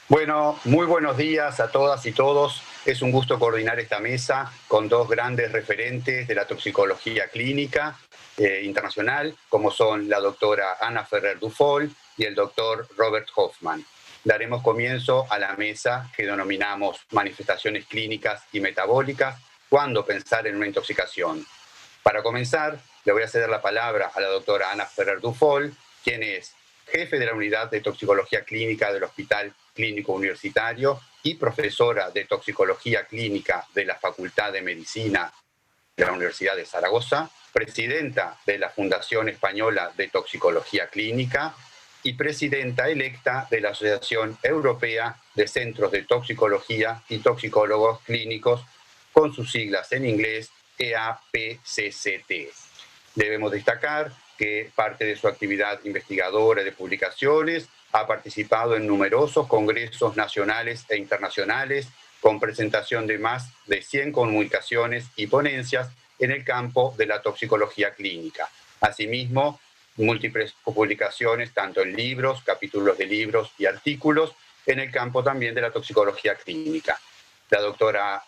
Bueno, muy buenos días a todas y todos. Es un gusto coordinar esta mesa con dos grandes referentes de la toxicología clínica internacional, como son la doctora Ana Ferrer Dufol y el doctor Robert Hoffman. Daremos comienzo a la mesa que denominamos manifestaciones clínicas y metabólicas, cuándo pensar en una intoxicación. Para comenzar, le voy a ceder la palabra a la doctora Ana Ferrer Dufol, quien es jefe de la unidad de toxicología clínica del Hospital Clínico Universitario y profesora de toxicología clínica de la Facultad de Medicina de la Universidad de Zaragoza, presidenta de la Fundación Española de Toxicología Clínica y presidenta electa de la Asociación Europea de Centros de Toxicología y Toxicólogos Clínicos, con sus siglas en inglés EAPCCT. Debemos destacar que parte de su actividad investigadora y de publicaciones ha participado en numerosos congresos nacionales e internacionales con presentación de más de 100 comunicaciones y ponencias en el campo de la toxicología clínica. Asimismo, múltiples publicaciones tanto en libros, capítulos de libros y artículos en el campo también de la toxicología clínica. La doctora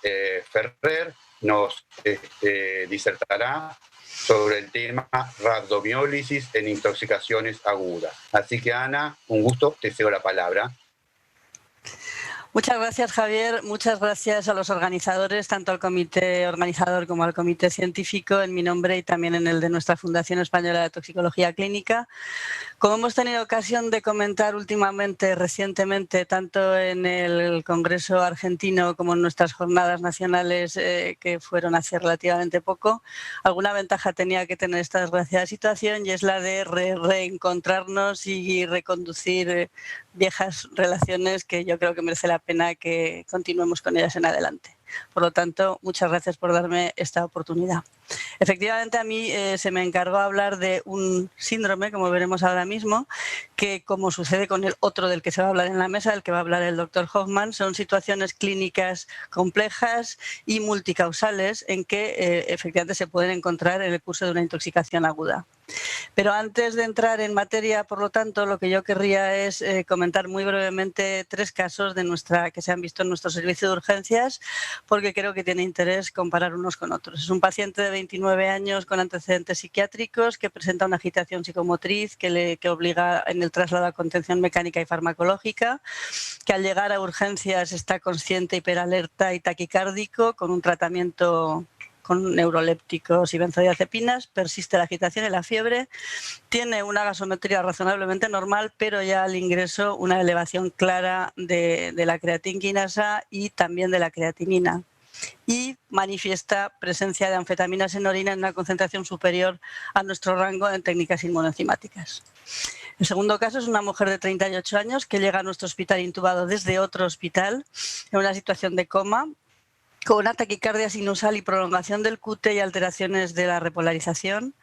Ferrer nos disertará sobre el tema rhabdomiólisis en intoxicaciones agudas. Así que, Ana, un gusto, te cedo la palabra. Muchas gracias, Javier. Muchas gracias a los organizadores, tanto al comité organizador como al comité científico, en mi nombre y también en el de nuestra Fundación Española de Toxicología Clínica. Como hemos tenido ocasión de comentar recientemente, tanto en el Congreso argentino como en nuestras jornadas nacionales que fueron hace relativamente poco, alguna ventaja tenía que tener esta desgraciada situación, y es la de reencontrarnos y reconducir viejas relaciones que yo creo que merece la pena que continuemos con ellas en adelante. Por lo tanto, muchas gracias por darme esta oportunidad. Efectivamente, a mí se me encargó hablar de un síndrome, como veremos ahora mismo, que, como sucede con el otro del que se va a hablar en la mesa, del que va a hablar el doctor Hoffman, son situaciones clínicas complejas y multicausales en que efectivamente se pueden encontrar en el curso de una intoxicación aguda. Pero antes de entrar en materia, por lo tanto, lo que yo querría es comentar muy brevemente 3 casos que se han visto en nuestro servicio de urgencias, porque creo que tiene interés comparar unos con otros. Es un paciente de 29 años con antecedentes psiquiátricos que presenta una agitación psicomotriz que obliga en el traslado a contención mecánica y farmacológica, que al llegar a urgencias está consciente, hiperalerta y taquicárdico, con un tratamiento con neurolépticos y benzodiazepinas, persiste la agitación y la fiebre, tiene una gasometría razonablemente normal, pero ya al ingreso una elevación clara de la creatinquinasa y también de la creatinina, y manifiesta presencia de anfetaminas en orina en una concentración superior a nuestro rango en técnicas inmunoenzimáticas. El segundo caso es una mujer de 38 años que llega a nuestro hospital intubado desde otro hospital en una situación de coma, con una taquicardia sinusal y prolongación del QT y alteraciones de la repolarización,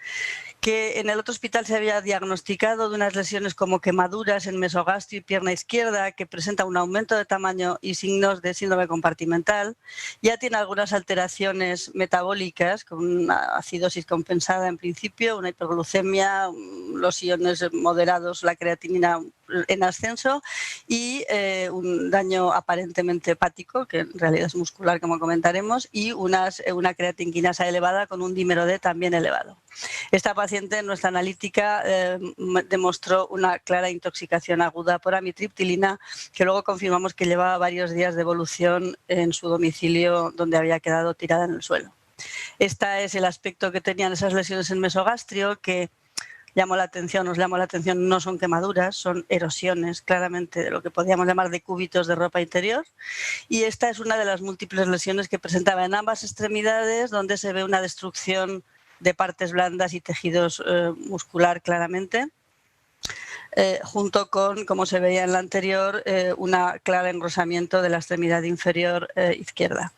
que en el otro hospital se había diagnosticado de unas lesiones como quemaduras en mesogastrio y pierna izquierda, que presenta un aumento de tamaño y signos de síndrome compartimental. Ya tiene algunas alteraciones metabólicas, con una acidosis compensada en principio, una hiperglucemia, los iones moderados, la creatinina en ascenso y un daño aparentemente hepático, que en realidad es muscular, como comentaremos, y una creatinquinasa elevada con un dímero D también elevado. Esta paciente en nuestra analítica demostró una clara intoxicación aguda por amitriptilina, que luego confirmamos que llevaba varios días de evolución en su domicilio, donde había quedado tirada en el suelo. Este es el aspecto que tenían esas lesiones en mesogastrio, que nos llamó la atención, no son quemaduras, son erosiones claramente de lo que podríamos llamar de cúbitos de ropa interior, y esta es una de las múltiples lesiones que presentaba en ambas extremidades, donde se ve una destrucción de partes blandas y tejidos muscular claramente, junto con, como se veía en la anterior, una clara engrosamiento de la extremidad inferior izquierda,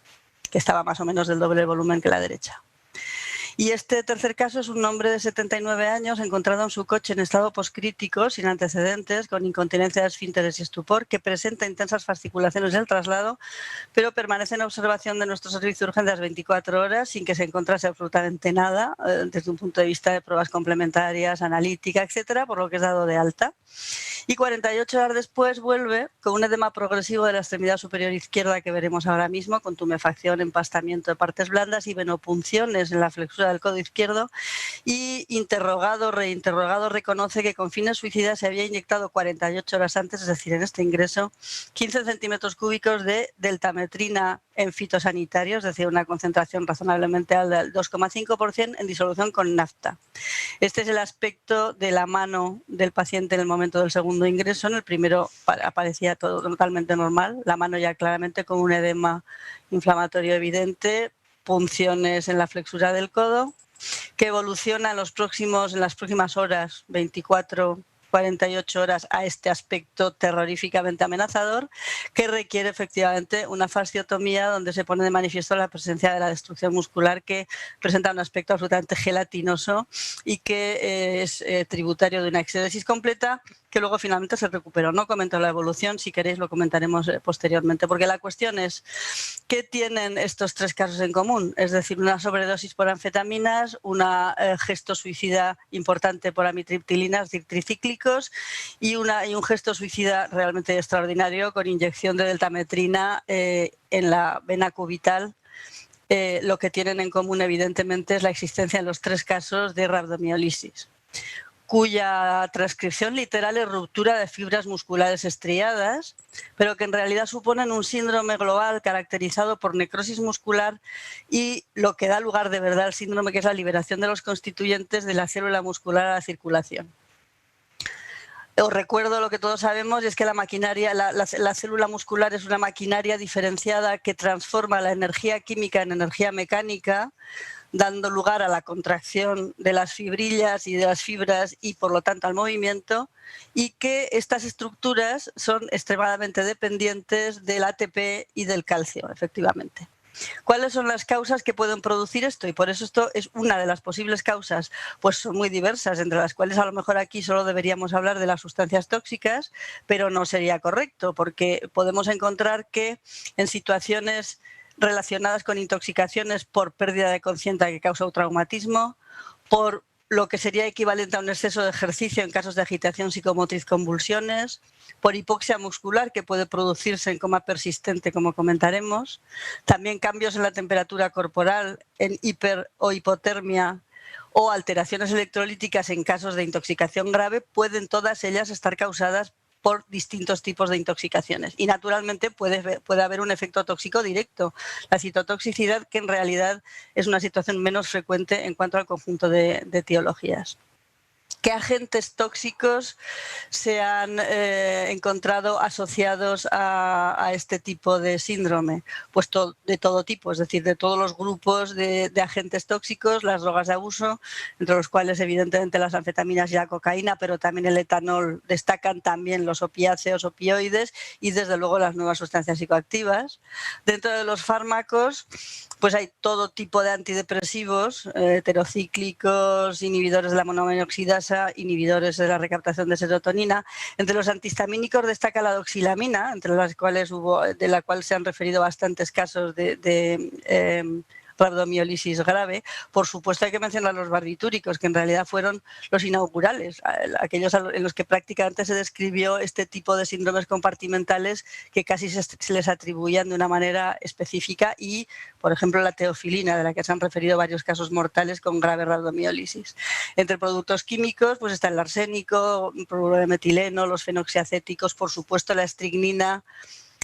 que estaba más o menos del doble volumen que la derecha. Y este tercer caso es un hombre de 79 años encontrado en su coche en estado poscrítico, sin antecedentes, con incontinencia de esfínteres y estupor, que presenta intensas fasciculaciones del traslado, pero permanece en observación de nuestro servicio de urgencias 24 horas sin que se encontrase absolutamente nada desde un punto de vista de pruebas complementarias, analítica, etcétera, por lo que es dado de alta. Y 48 horas después vuelve con un edema progresivo de la extremidad superior izquierda que veremos ahora mismo, con tumefacción, empastamiento de partes blandas y venopunciones en la flexura del codo izquierdo, y interrogado, reinterrogado, reconoce que con fines suicidas se había inyectado 48 horas antes, es decir, en este ingreso, 15 centímetros cúbicos de deltametrina en fitosanitario, es decir, una concentración razonablemente alta del 2,5% en disolución con nafta. Este es el aspecto de la mano del paciente en el momento del segundo ingreso. En el primero aparecía todo totalmente normal, la mano ya claramente con un edema inflamatorio evidente, punciones en la flexura del codo, que evoluciona en las próximas horas, 24, 48 horas, a este aspecto terroríficamente amenazador, que requiere efectivamente una fasciotomía donde se pone de manifiesto la presencia de la destrucción muscular, que presenta un aspecto absolutamente gelatinoso y que es tributario de una exéresis completa, que luego finalmente se recuperó. No comento la evolución, si queréis lo comentaremos posteriormente, porque la cuestión es, ¿qué tienen estos tres casos en común? Es decir, una sobredosis por anfetaminas, una gesto suicida importante por amitriptilinas, tricíclicos, y un gesto suicida realmente extraordinario con inyección de deltametrina en la vena cubital. Lo que tienen en común, evidentemente, es la existencia en los tres casos de rhabdomiólisis, cuya transcripción literal es ruptura de fibras musculares estriadas, pero que en realidad suponen un síndrome global caracterizado por necrosis muscular y lo que da lugar de verdad al síndrome, que es la liberación de los constituyentes de la célula muscular a la circulación. Os recuerdo lo que todos sabemos, y es que la maquinaria, la célula muscular es una maquinaria diferenciada que transforma la energía química en energía mecánica, dando lugar a la contracción de las fibrillas y de las fibras y por lo tanto al movimiento, y que estas estructuras son extremadamente dependientes del ATP y del calcio, efectivamente. ¿Cuáles son las causas que pueden producir esto? Y por eso esto es una de las posibles causas, pues son muy diversas, entre las cuales a lo mejor aquí solo deberíamos hablar de las sustancias tóxicas, pero no sería correcto, porque podemos encontrar que en situaciones relacionadas con intoxicaciones por pérdida de conciencia que causa un traumatismo, por lo que sería equivalente a un exceso de ejercicio en casos de agitación psicomotriz, convulsiones, por hipoxia muscular que puede producirse en coma persistente, como comentaremos, también cambios en la temperatura corporal, en hiper o hipotermia o alteraciones electrolíticas en casos de intoxicación grave, pueden todas ellas estar causadas por distintos tipos de intoxicaciones. Y naturalmente puede haber un efecto tóxico directo, la citotoxicidad, que en realidad es una situación menos frecuente en cuanto al conjunto de etiologías. ¿Qué agentes tóxicos se han encontrado asociados a este tipo de síndrome? Pues de todo tipo, es decir, de todos los grupos de agentes tóxicos, las drogas de abuso, entre los cuales evidentemente las anfetaminas y la cocaína, pero también el etanol, destacan también los opiáceos, opioides y desde luego las nuevas sustancias psicoactivas. Dentro de los fármacos, pues hay todo tipo de antidepresivos, heterocíclicos, inhibidores de la monoamina oxidasa, inhibidores de la recaptación de serotonina. Entre los antihistamínicos destaca la doxilamina, de la cual se han referido bastantes casos de rhabdomiólisis grave. Por supuesto hay que mencionar los barbitúricos, que en realidad fueron los inaugurales, aquellos en los que prácticamente se describió este tipo de síndromes compartimentales que casi se les atribuían de una manera específica, y, por ejemplo, la teofilina, de la que se han referido varios casos mortales con grave rhabdomiólisis. Entre productos químicos pues está el arsénico, el cloruro de metileno, los fenoxiacéticos, por supuesto la estricnina,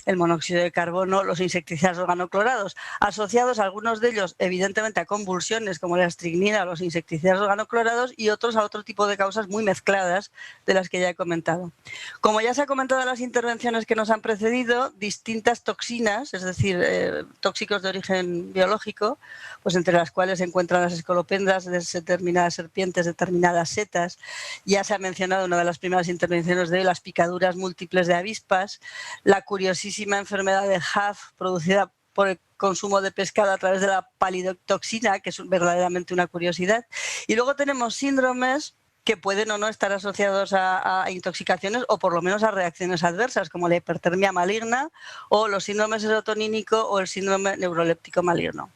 el monóxido de carbono, los insecticidas organoclorados, asociados algunos de ellos evidentemente a convulsiones como la estricnina o los insecticidas organoclorados, y otros a otro tipo de causas muy mezcladas de las que ya he comentado. Como ya se ha comentado en las intervenciones que nos han precedido, distintas toxinas, es decir, tóxicos de origen biológico, pues entre las cuales se encuentran las escolopendras de determinadas serpientes, determinadas setas. Ya se ha mencionado una de las primeras intervenciones de las picaduras múltiples de avispas, la curiosísima enfermedad de HAF producida por el consumo de pescado a través de la palidotoxina, que es verdaderamente una curiosidad. Y luego tenemos síndromes que pueden o no estar asociados a intoxicaciones o por lo menos a reacciones adversas, como la hipertermia maligna o los síndromes serotonínico o el síndrome neuroléptico maligno.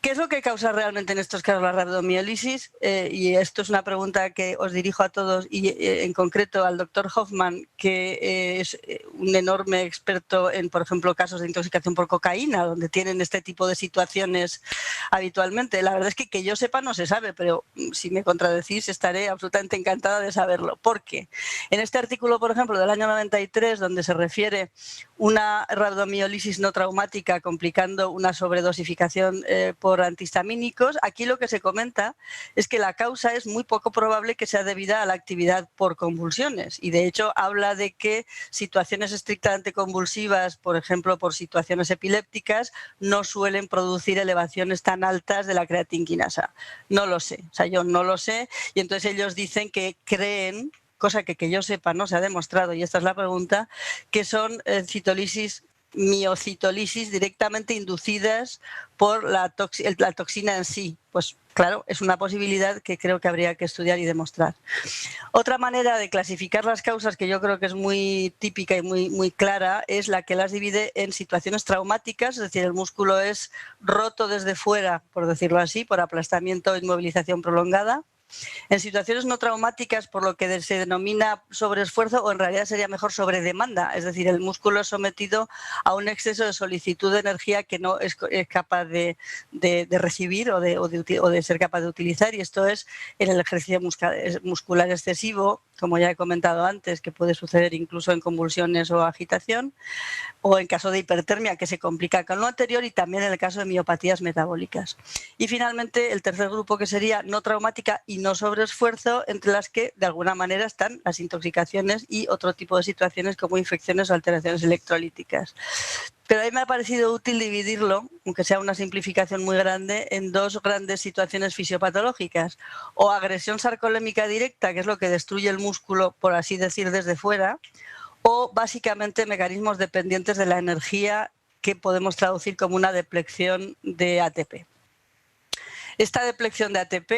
¿Qué es lo que causa realmente en estos casos la rabdomiólisis? Y esto es una pregunta que os dirijo a todos y en concreto al doctor Hoffman, que es un enorme experto en, por ejemplo, casos de intoxicación por cocaína, donde tienen este tipo de situaciones habitualmente. La verdad es que yo sepa no se sabe, pero si me contradecís estaré absolutamente encantada de saberlo. ¿Por qué? En este artículo, por ejemplo, del año 93, donde se refiere una rabdomiólisis no traumática complicando una sobredosificación por antihistamínicos, aquí lo que se comenta es que la causa es muy poco probable que sea debida a la actividad por convulsiones y de hecho habla de que situaciones estrictamente convulsivas, por ejemplo por situaciones epilépticas, no suelen producir elevaciones tan altas de la creatinquinasa. No lo sé, o sea, yo no lo sé y entonces ellos dicen que creen, cosa que yo sepa no se ha demostrado, y esta es la pregunta, que son citolisis, miocitolisis directamente inducidas por la toxina en sí. Pues claro, es una posibilidad que creo que habría que estudiar y demostrar. Otra manera de clasificar las causas, que yo creo que es muy típica y muy clara, es la que las divide en situaciones traumáticas, es decir, el músculo es roto desde fuera, por decirlo así, por aplastamiento o inmovilización prolongada. En situaciones no traumáticas, por lo que se denomina sobreesfuerzo, o en realidad sería mejor sobredemanda, es decir, el músculo es sometido a un exceso de solicitud de energía que no es capaz de recibir o de ser capaz de utilizar, y esto es en el ejercicio muscular excesivo, como ya he comentado antes, que puede suceder incluso en convulsiones o agitación, o en caso de hipertermia, que se complica con lo anterior, y también en el caso de miopatías metabólicas. Y finalmente, el tercer grupo, que sería no traumática y no sobreesfuerzo, entre las que de alguna manera están las intoxicaciones y otro tipo de situaciones como infecciones o alteraciones electrolíticas. Pero a mí me ha parecido útil dividirlo, aunque sea una simplificación muy grande, en dos grandes situaciones fisiopatológicas. O agresión sarcolémica directa, que es lo que destruye el músculo, por así decir, desde fuera, o básicamente mecanismos dependientes de la energía, que podemos traducir como una depleción de ATP. Esta depleción de ATP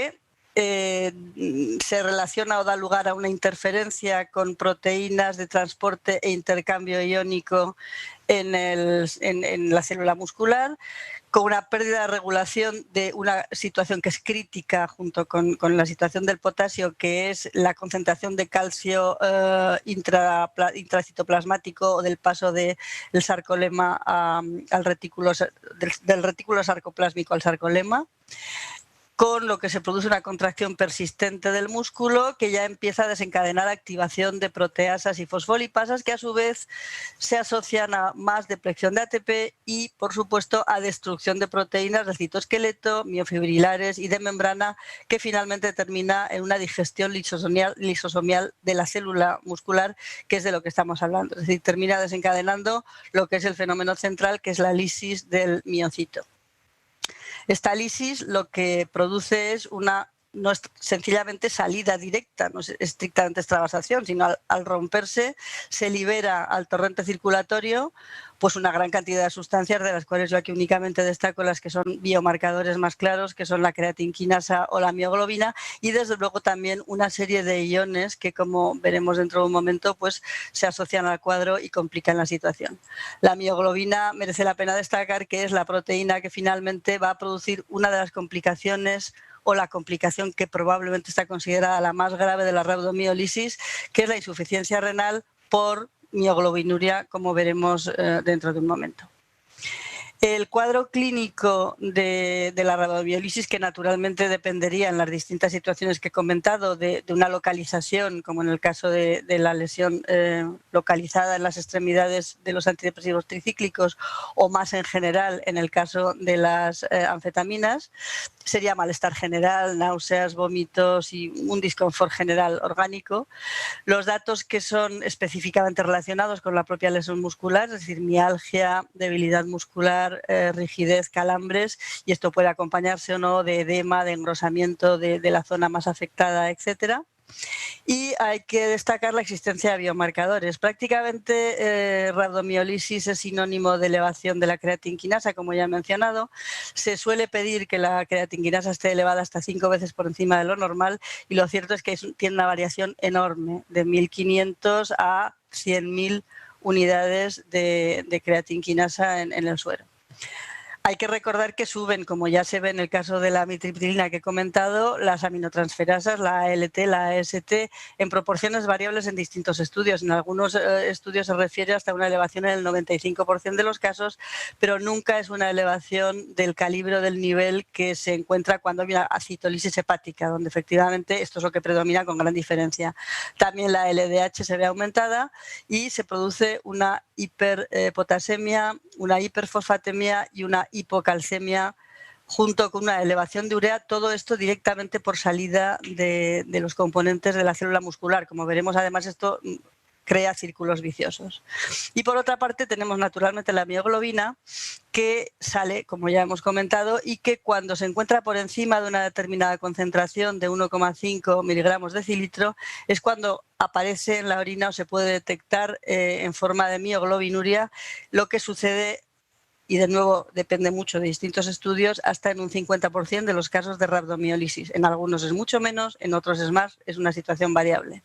se relaciona o da lugar a una interferencia con proteínas de transporte e intercambio iónico en la célula muscular, con una pérdida de regulación de una situación que es crítica junto con la situación del potasio, que es la concentración de calcio intracitoplasmático o del paso del sarcolema al retículo, del retículo sarcoplásmico al sarcolema, con lo que se produce una contracción persistente del músculo que ya empieza a desencadenar activación de proteasas y fosfolipasas, que a su vez se asocian a más depleción de ATP y, por supuesto, a destrucción de proteínas del citoesqueleto, miofibrilares y de membrana, que finalmente termina en una digestión lisosomial de la célula muscular, que es de lo que estamos hablando. Es decir, termina desencadenando lo que es el fenómeno central, que es la lisis del miocito. Esta lisis lo que produce es no es sencillamente salida directa, no es estrictamente extravasación, sino al romperse se libera al torrente circulatorio pues una gran cantidad de sustancias, de las cuales yo aquí únicamente destaco las que son biomarcadores más claros, que son la creatinquinasa o la mioglobina, y desde luego también una serie de iones que, como veremos dentro de un momento, pues se asocian al cuadro y complican la situación. La mioglobina merece la pena destacar que es la proteína que finalmente va a producir una de las complicaciones, o la complicación que probablemente está considerada la más grave de la rabdomiólisis, que es la insuficiencia renal por mioglobinuria, como veremos dentro de un momento. El cuadro clínico de la rabdomiólisis, que naturalmente dependería en las distintas situaciones que he comentado de una localización, como en el caso de la lesión localizada en las extremidades de los antidepresivos tricíclicos, o más en general en el caso de las anfetaminas, sería malestar general, náuseas, vómitos y un disconfort general orgánico. Los datos que son específicamente relacionados con la propia lesión muscular, es decir, mialgia, debilidad muscular, rigidez, calambres, y esto puede acompañarse o no de edema, de engrosamiento de la zona más afectada, etcétera. Y hay que destacar la existencia de biomarcadores. Prácticamente rabdomiólisis es sinónimo de elevación de la creatinquinasa, como ya he mencionado. Se suele pedir que la creatinquinasa esté elevada hasta 5 veces por encima de lo normal, y lo cierto es que tiene una variación enorme, de 1.500 a 100.000 unidades de creatinquinasa en el suero. Hay que recordar que suben, como ya se ve en el caso de la amitriptilina que he comentado, las aminotransferasas, la ALT, la AST, en proporciones variables en distintos estudios. En algunos estudios se refiere hasta una elevación en el 95% de los casos, pero nunca es una elevación del calibre o del nivel que se encuentra cuando hay una acitolisis hepática, donde efectivamente esto es lo que predomina con gran diferencia. También la LDH se ve aumentada y se produce una hiperpotasemia, una hiperfosfatemia y una hipocalcemia, junto con una elevación de urea, todo esto directamente por salida de los componentes de la célula muscular. Como veremos, además, esto crea círculos viciosos. Y por otra parte tenemos naturalmente la mioglobina, que sale, como ya hemos comentado, y que cuando se encuentra por encima de una determinada concentración de 1,5 miligramos de decilitro es cuando aparece en la orina o se puede detectar en forma de mioglobinuria, lo que sucede, y de nuevo depende mucho de distintos estudios, hasta en un 50% de los casos de rabdomiólisis. En algunos es mucho menos, en otros es más, es una situación variable.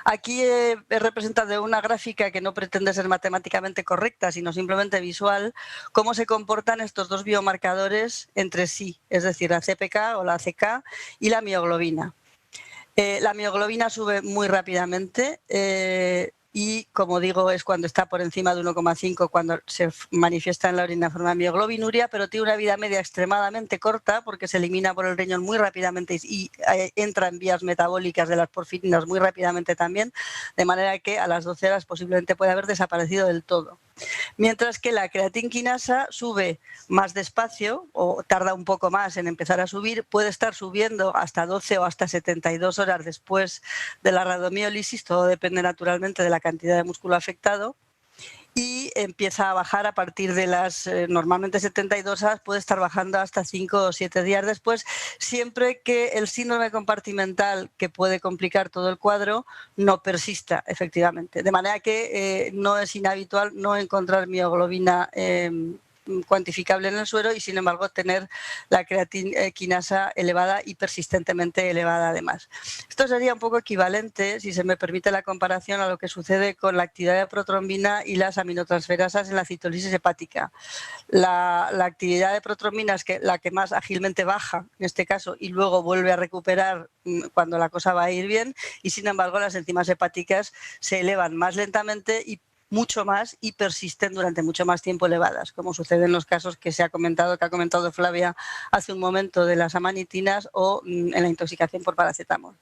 Aquí he representado una gráfica que no pretende ser matemáticamente correcta, sino simplemente visual, cómo se comportan estos dos biomarcadores entre sí, es decir, la CPK o la CK y la mioglobina. La mioglobina sube muy rápidamente y, como digo, es cuando está por encima de 1,5 cuando se manifiesta en la orina de forma de mioglobinuria, pero tiene una vida media extremadamente corta porque se elimina por el riñón muy rápidamente y entra en vías metabólicas de las porfirinas muy rápidamente también, de manera que a las 12 horas posiblemente puede haber desaparecido del todo. Mientras que la creatinquinasa sube más despacio o tarda un poco más en empezar a subir, puede estar subiendo hasta 12 o hasta 72 horas después de la rabdomiólisis, todo depende naturalmente de la cantidad de músculo afectado, y empieza a bajar a partir de las normalmente 72 horas, puede estar bajando hasta 5 o 7 días después, siempre que el síndrome compartimental, que puede complicar todo el cuadro, no persista efectivamente. De manera que no es inhabitual no encontrar mioglobina cuantificable en el suero y, sin embargo, tener la creatinquinasa elevada y persistentemente elevada además. Esto sería un poco equivalente, si se me permite la comparación, a lo que sucede con la actividad de protrombina y las aminotransferasas en la citolisis hepática. La actividad de protrombina es la que más ágilmente baja, en este caso, y luego vuelve a recuperar cuando la cosa va a ir bien, y, sin embargo, las enzimas hepáticas se elevan más lentamente y mucho más y persisten durante mucho más tiempo elevadas, como sucede en los casos que ha comentado Flavia hace un momento, de las amanitinas o en la intoxicación por paracetamol.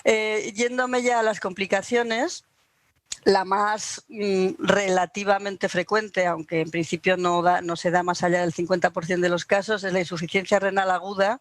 Yéndome ya a las complicaciones, la más relativamente frecuente, aunque en principio no se da más allá del 50% de los casos, es la insuficiencia renal aguda,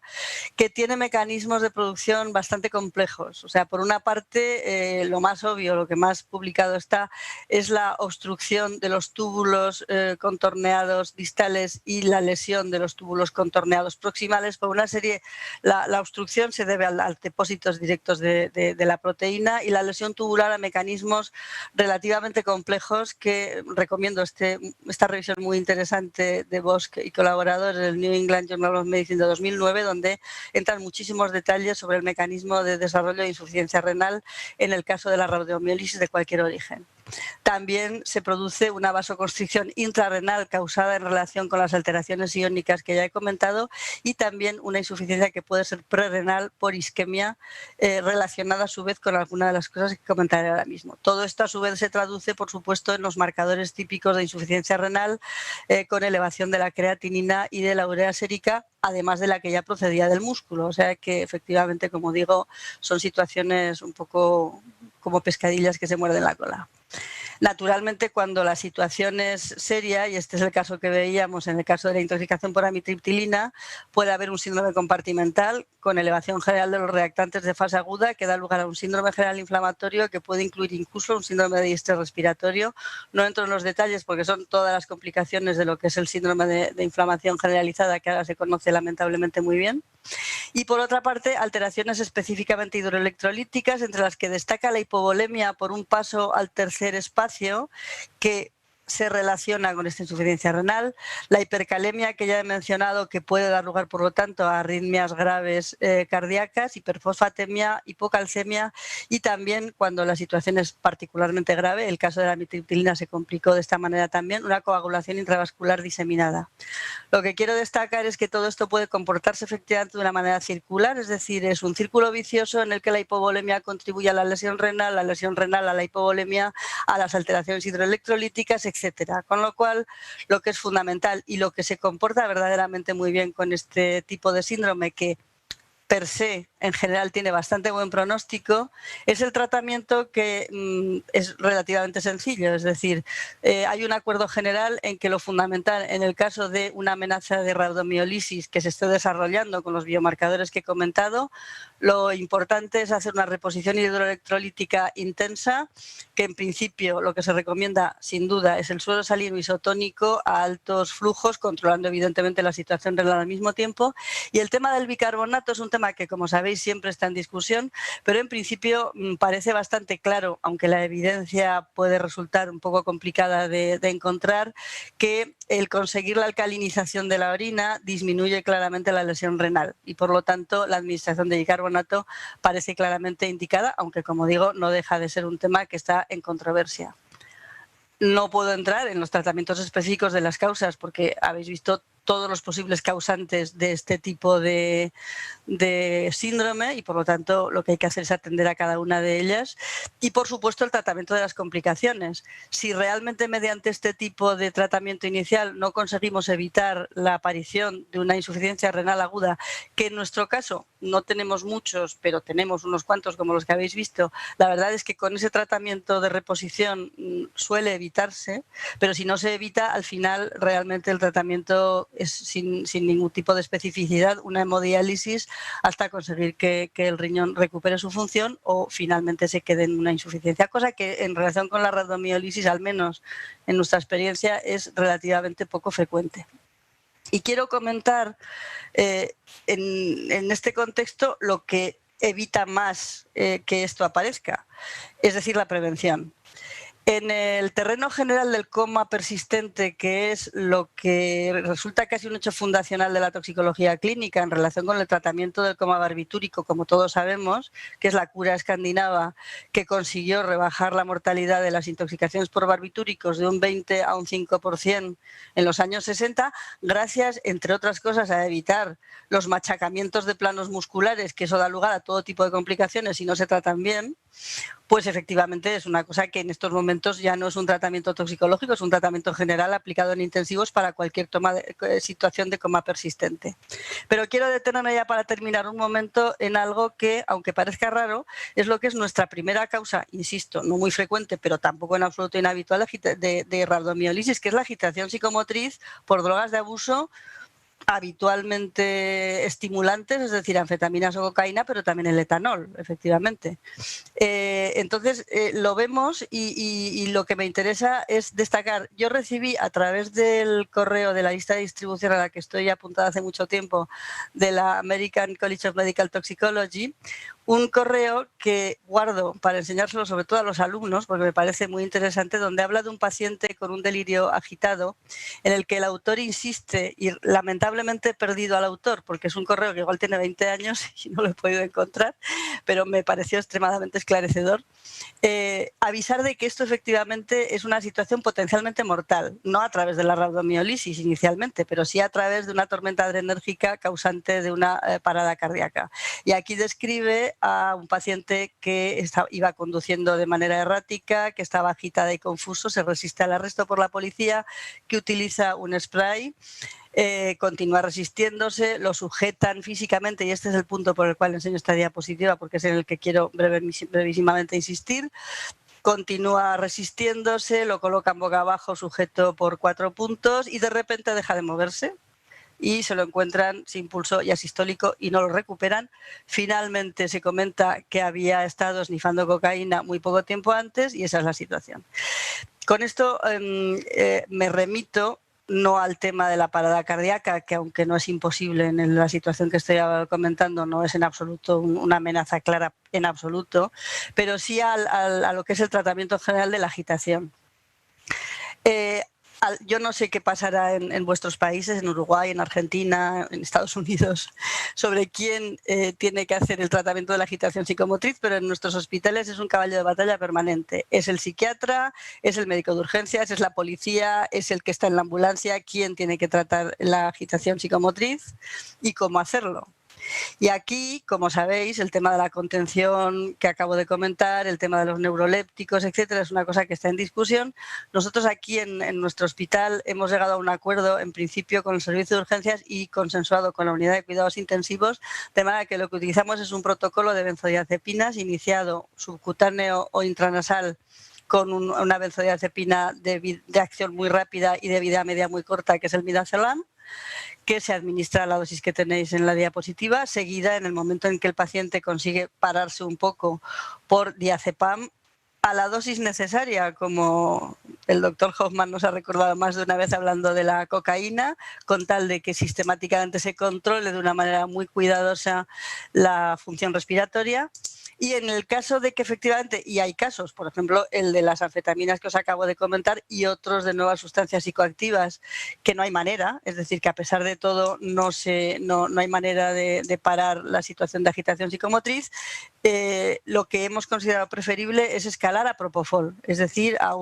que tiene mecanismos de producción bastante complejos. O sea, por una parte, lo más obvio, lo que más publicado está, es la obstrucción de los túbulos contorneados distales y la lesión de los túbulos contorneados proximales. Por una serie, la obstrucción se debe a depósitos directos de la proteína, y la lesión tubular a mecanismos relativamente complejos que recomiendo esta revisión muy interesante de Bosch y colaboradores del New England Journal of Medicine de 2009, donde entran muchísimos detalles sobre el mecanismo de desarrollo de insuficiencia renal en el caso de la rabdomiólisis de cualquier origen. También se produce una vasoconstricción intrarrenal causada en relación con las alteraciones iónicas que ya he comentado, y también una insuficiencia que puede ser prerrenal por isquemia relacionada a su vez con alguna de las cosas que comentaré ahora mismo. Todo esto a su vez se traduce, por supuesto, en los marcadores típicos de insuficiencia renal con elevación de la creatinina y de la urea sérica, además de la que ya procedía del músculo. O sea que, efectivamente, como digo, son situaciones un poco como pescadillas que se muerden la cola. Naturalmente, cuando la situación es seria, y este es el caso que veíamos en el caso de la intoxicación por amitriptilina, puede haber un síndrome compartimental con elevación general de los reactantes de fase aguda, que da lugar a un síndrome general inflamatorio que puede incluir incluso un síndrome de distrés respiratorio. No entro en los detalles porque son todas las complicaciones de lo que es el síndrome de inflamación generalizada, que ahora se conoce lamentablemente muy bien. Y por otra parte, alteraciones específicamente hidroelectrolíticas, entre las que destaca la hipovolemia por un paso al tercer espacio, que se relaciona con esta insuficiencia renal, la hipercalemia que ya he mencionado, que puede dar lugar, por lo tanto, a arritmias graves cardíacas, hiperfosfatemia, hipocalcemia, y también, cuando la situación es particularmente grave, el caso de la amitriptilina se complicó de esta manera también, una coagulación intravascular diseminada. Lo que quiero destacar es que todo esto puede comportarse efectivamente de una manera circular, es decir, es un círculo vicioso en el que la hipovolemia contribuye a la lesión renal a la hipovolemia, a las alteraciones hidroelectrolíticas, etcétera. Con lo cual, lo que es fundamental y lo que se comporta verdaderamente muy bien con este tipo de síndrome, que per se, en general, tiene bastante buen pronóstico, es el tratamiento que es relativamente sencillo. Es decir, hay un acuerdo general en que lo fundamental, en el caso de una amenaza de rhabdomiolisis que se esté desarrollando con los biomarcadores que he comentado, lo importante es hacer una reposición hidroelectrolítica intensa, que en principio lo que se recomienda, sin duda, es el suero salino isotónico a altos flujos, controlando evidentemente la situación renal al mismo tiempo. Y el tema del bicarbonato es un tema que, como sabéis, siempre está en discusión, pero en principio parece bastante claro, aunque la evidencia puede resultar un poco complicada de encontrar, que el conseguir la alcalinización de la orina disminuye claramente la lesión renal y, por lo tanto, la administración de bicarbonato parece claramente indicada, aunque, como digo, no deja de ser un tema que está en controversia. No puedo entrar en los tratamientos específicos de las causas porque habéis visto todos los posibles causantes de este tipo de síndrome y, por lo tanto, lo que hay que hacer es atender a cada una de ellas. Y, por supuesto, el tratamiento de las complicaciones. Si realmente mediante este tipo de tratamiento inicial no conseguimos evitar la aparición de una insuficiencia renal aguda, que en nuestro caso no tenemos muchos, pero tenemos unos cuantos como los que habéis visto, la verdad es que con ese tratamiento de reposición suele evitarse, pero si no se evita, al final realmente el tratamiento es sin ningún tipo de especificidad, una hemodiálisis hasta conseguir que el riñón recupere su función o finalmente se quede en una insuficiencia, cosa que en relación con la rhabdomiolisis, al menos en nuestra experiencia, es relativamente poco frecuente. Y quiero comentar en este contexto lo que evita más que esto aparezca, es decir, la prevención. En el terreno general del coma persistente, que es lo que resulta casi un hecho fundacional de la toxicología clínica en relación con el tratamiento del coma barbitúrico, como todos sabemos, que es la cura escandinava que consiguió rebajar la mortalidad de las intoxicaciones por barbitúricos de un 20 a un 5% en los años 60, gracias, entre otras cosas, a evitar los machacamientos de planos musculares, que eso da lugar a todo tipo de complicaciones si no se tratan bien. Pues efectivamente es una cosa que en estos momentos ya no es un tratamiento toxicológico, es un tratamiento general aplicado en intensivos para cualquier situación de coma persistente. Pero quiero detenerme ya para terminar un momento en algo que, aunque parezca raro, es lo que es nuestra primera causa, insisto, no muy frecuente, pero tampoco en absoluto inhabitual, de rhabdomiolisis, que es la agitación psicomotriz por drogas de abuso habitualmente estimulantes, es decir, anfetaminas o cocaína, pero también el etanol, efectivamente. Entonces, lo vemos y lo que me interesa es destacar. Yo recibí a través del correo de la lista de distribución a la que estoy apuntada hace mucho tiempo, de la American College of Medical Toxicology, un correo que guardo para enseñárselo sobre todo a los alumnos, porque me parece muy interesante, donde habla de un paciente con un delirio agitado, en el que el autor insiste, y lamentablemente he perdido al autor, porque es un correo que igual tiene 20 años y no lo he podido encontrar, pero me pareció extremadamente esclarecedor, avisar de que esto efectivamente es una situación potencialmente mortal, no a través de la rhabdomiolisis inicialmente, pero sí a través de una tormenta adrenérgica causante de una parada cardíaca. Y aquí describe a un paciente que iba conduciendo de manera errática, que estaba agitada y confuso, se resiste al arresto por la policía, que utiliza un spray, continúa resistiéndose, lo sujetan físicamente, y este es el punto por el cual enseño esta diapositiva, porque es en el que quiero brevísimamente insistir. Continúa resistiéndose, lo colocan boca abajo sujeto por 4 puntos y de repente deja de moverse y se lo encuentran sin pulso y asistólico y no lo recuperan. Finalmente se comenta que había estado esnifando cocaína muy poco tiempo antes y esa es la situación. Con esto me remito no al tema de la parada cardíaca, que aunque no es imposible en la situación que estoy comentando, no es en absoluto una amenaza clara en absoluto, pero sí a lo que es el tratamiento general de la agitación. Yo no sé qué pasará en vuestros países, en Uruguay, en Argentina, en Estados Unidos, sobre quién tiene que hacer el tratamiento de la agitación psicomotriz, pero en nuestros hospitales es un caballo de batalla permanente. Es el psiquiatra, es el médico de urgencias, es la policía, es el que está en la ambulancia, quién tiene que tratar la agitación psicomotriz y cómo hacerlo. Y aquí, como sabéis, el tema de la contención que acabo de comentar, el tema de los neurolépticos, etcétera, es una cosa que está en discusión. Nosotros aquí en nuestro hospital hemos llegado a un acuerdo, en principio, con el servicio de urgencias y consensuado con la unidad de cuidados intensivos, de manera que lo que utilizamos es un protocolo de benzodiazepinas iniciado subcutáneo o intranasal con una benzodiazepina de acción muy rápida y de vida media muy corta, que es el midazolam, que se administra la dosis que tenéis en la diapositiva, seguida en el momento en que el paciente consigue pararse un poco por diazepam a la dosis necesaria, como el doctor Hoffman nos ha recordado más de una vez hablando de la cocaína, con tal de que sistemáticamente se controle de una manera muy cuidadosa la función respiratoria. Y en el caso de que efectivamente, y hay casos, por ejemplo, el de las anfetaminas que os acabo de comentar y otros de nuevas sustancias psicoactivas, que no hay manera, es decir, que a pesar de todo no hay manera de parar la situación de agitación psicomotriz, lo que hemos considerado preferible es escalar a propofol, es decir, a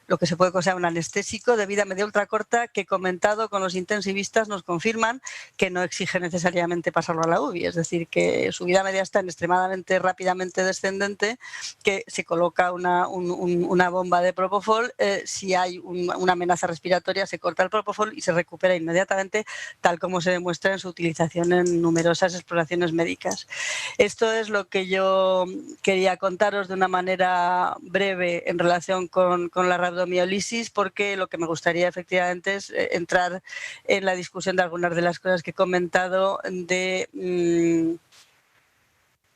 lo que se puede considerar un anestésico de vida media ultracorta que, comentado con los intensivistas, nos confirman que no exige necesariamente pasarlo a la UBI, es decir, que su vida media está en extremadamente rápidamente descendente, que se coloca una bomba de propofol, si hay una amenaza respiratoria se corta el propofol y se recupera inmediatamente, tal como se demuestra en su utilización en numerosas exploraciones médicas. Esto es lo que yo quería contaros de una manera breve en relación con la rabdomiólisis, porque lo que me gustaría efectivamente es entrar en la discusión de algunas de las cosas que he comentado de,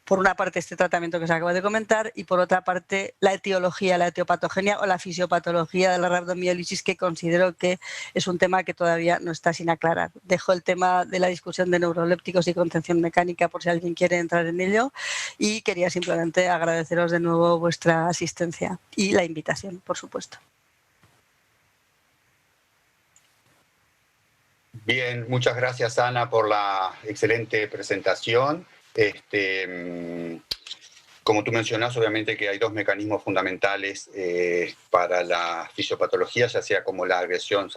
por una parte, este tratamiento que os acabo de comentar y por otra parte, la etiología, la etiopatogenia o la fisiopatología de la rabdomiólisis, que considero que es un tema que todavía no está sin aclarar. Dejo el tema de la discusión de neurolépticos y contención mecánica por si alguien quiere entrar en ello, y quería simplemente agradeceros de nuevo vuestra asistencia y la invitación, por supuesto. Bien, muchas gracias, Ana, por la excelente presentación. Como tú mencionas, obviamente que hay dos mecanismos fundamentales para la fisiopatología, ya sea como la agresión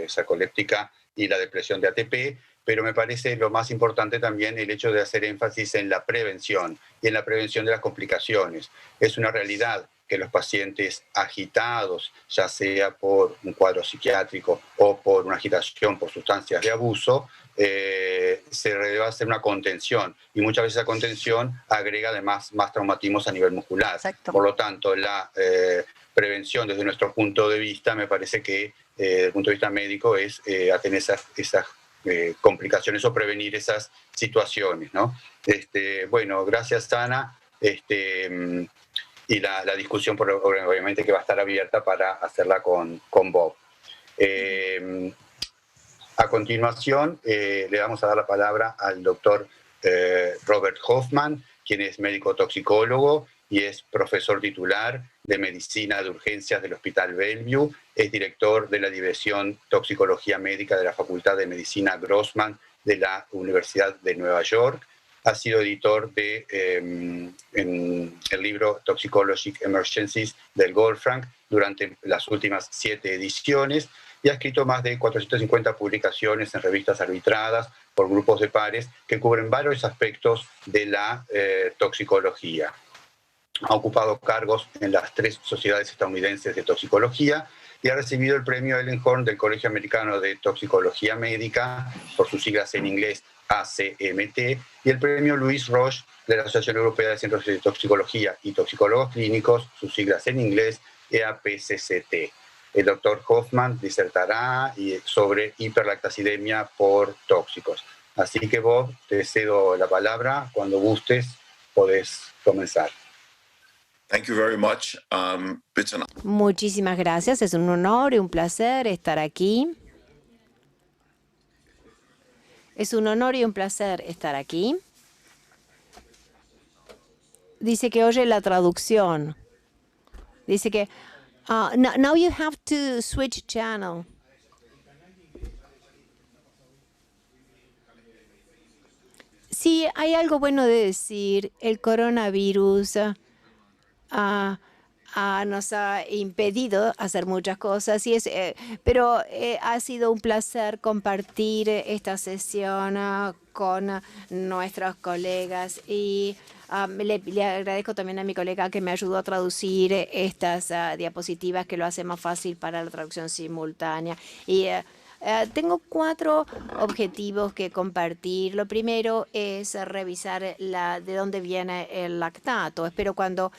sarcoléptica y la depresión de ATP, pero me parece lo más importante también el hecho de hacer énfasis en la prevención y en la prevención de las complicaciones. Es una realidad que los pacientes agitados, ya sea por un cuadro psiquiátrico o por una agitación por sustancias de abuso, se debe hacer una contención, y muchas veces esa contención agrega además más traumatismos a nivel muscular. Exacto. Por lo tanto, la prevención desde nuestro punto de vista, me parece que desde el punto de vista médico es atender esas complicaciones o prevenir esas situaciones, ¿no? Bueno, gracias, Ana. Y la discusión obviamente que va a estar abierta para hacerla con Bob. A continuación, le vamos a dar la palabra al doctor Robert Hoffman, quien es médico toxicólogo y es profesor titular de Medicina de Urgencias del Hospital Bellevue, es director de la División Toxicología Médica de la Facultad de Medicina Grossman de la Universidad de Nueva York, ha sido editor de en el libro Toxicologic Emergencies del Goldfrank durante las últimas 7 ediciones, y ha escrito más de 450 publicaciones en revistas arbitradas por grupos de pares que cubren varios aspectos de la toxicología. Ha ocupado cargos en las 3 sociedades estadounidenses de toxicología y ha recibido el premio Ellenhorn del Colegio Americano de Toxicología Médica, por sus siglas en inglés ACMT, y el premio Louis Roche de la Asociación Europea de Centros de Toxicología y Toxicólogos Clínicos, sus siglas en inglés EAPCCT. El doctor Hoffman disertará sobre hiperlactacidemia por tóxicos. Así que, Bob, te cedo la palabra. Cuando gustes, podés comenzar. Thank you very much. Muchísimas gracias. Es un honor y un placer estar aquí. Es un honor y un placer estar aquí. Dice que oye la traducción. Dice que now you have to switch channel. Sí, hay algo bueno de decir. El coronavirus nos ha impedido hacer muchas cosas, pero ha sido un placer compartir esta sesión con nuestros colegas y le agradezco también a mi colega que me ayudó a traducir estas diapositivas, que lo hace más fácil para la traducción simultánea. Y tengo 4 objetivos que compartir. Lo primero es revisar de dónde viene el lactato. Espero cuando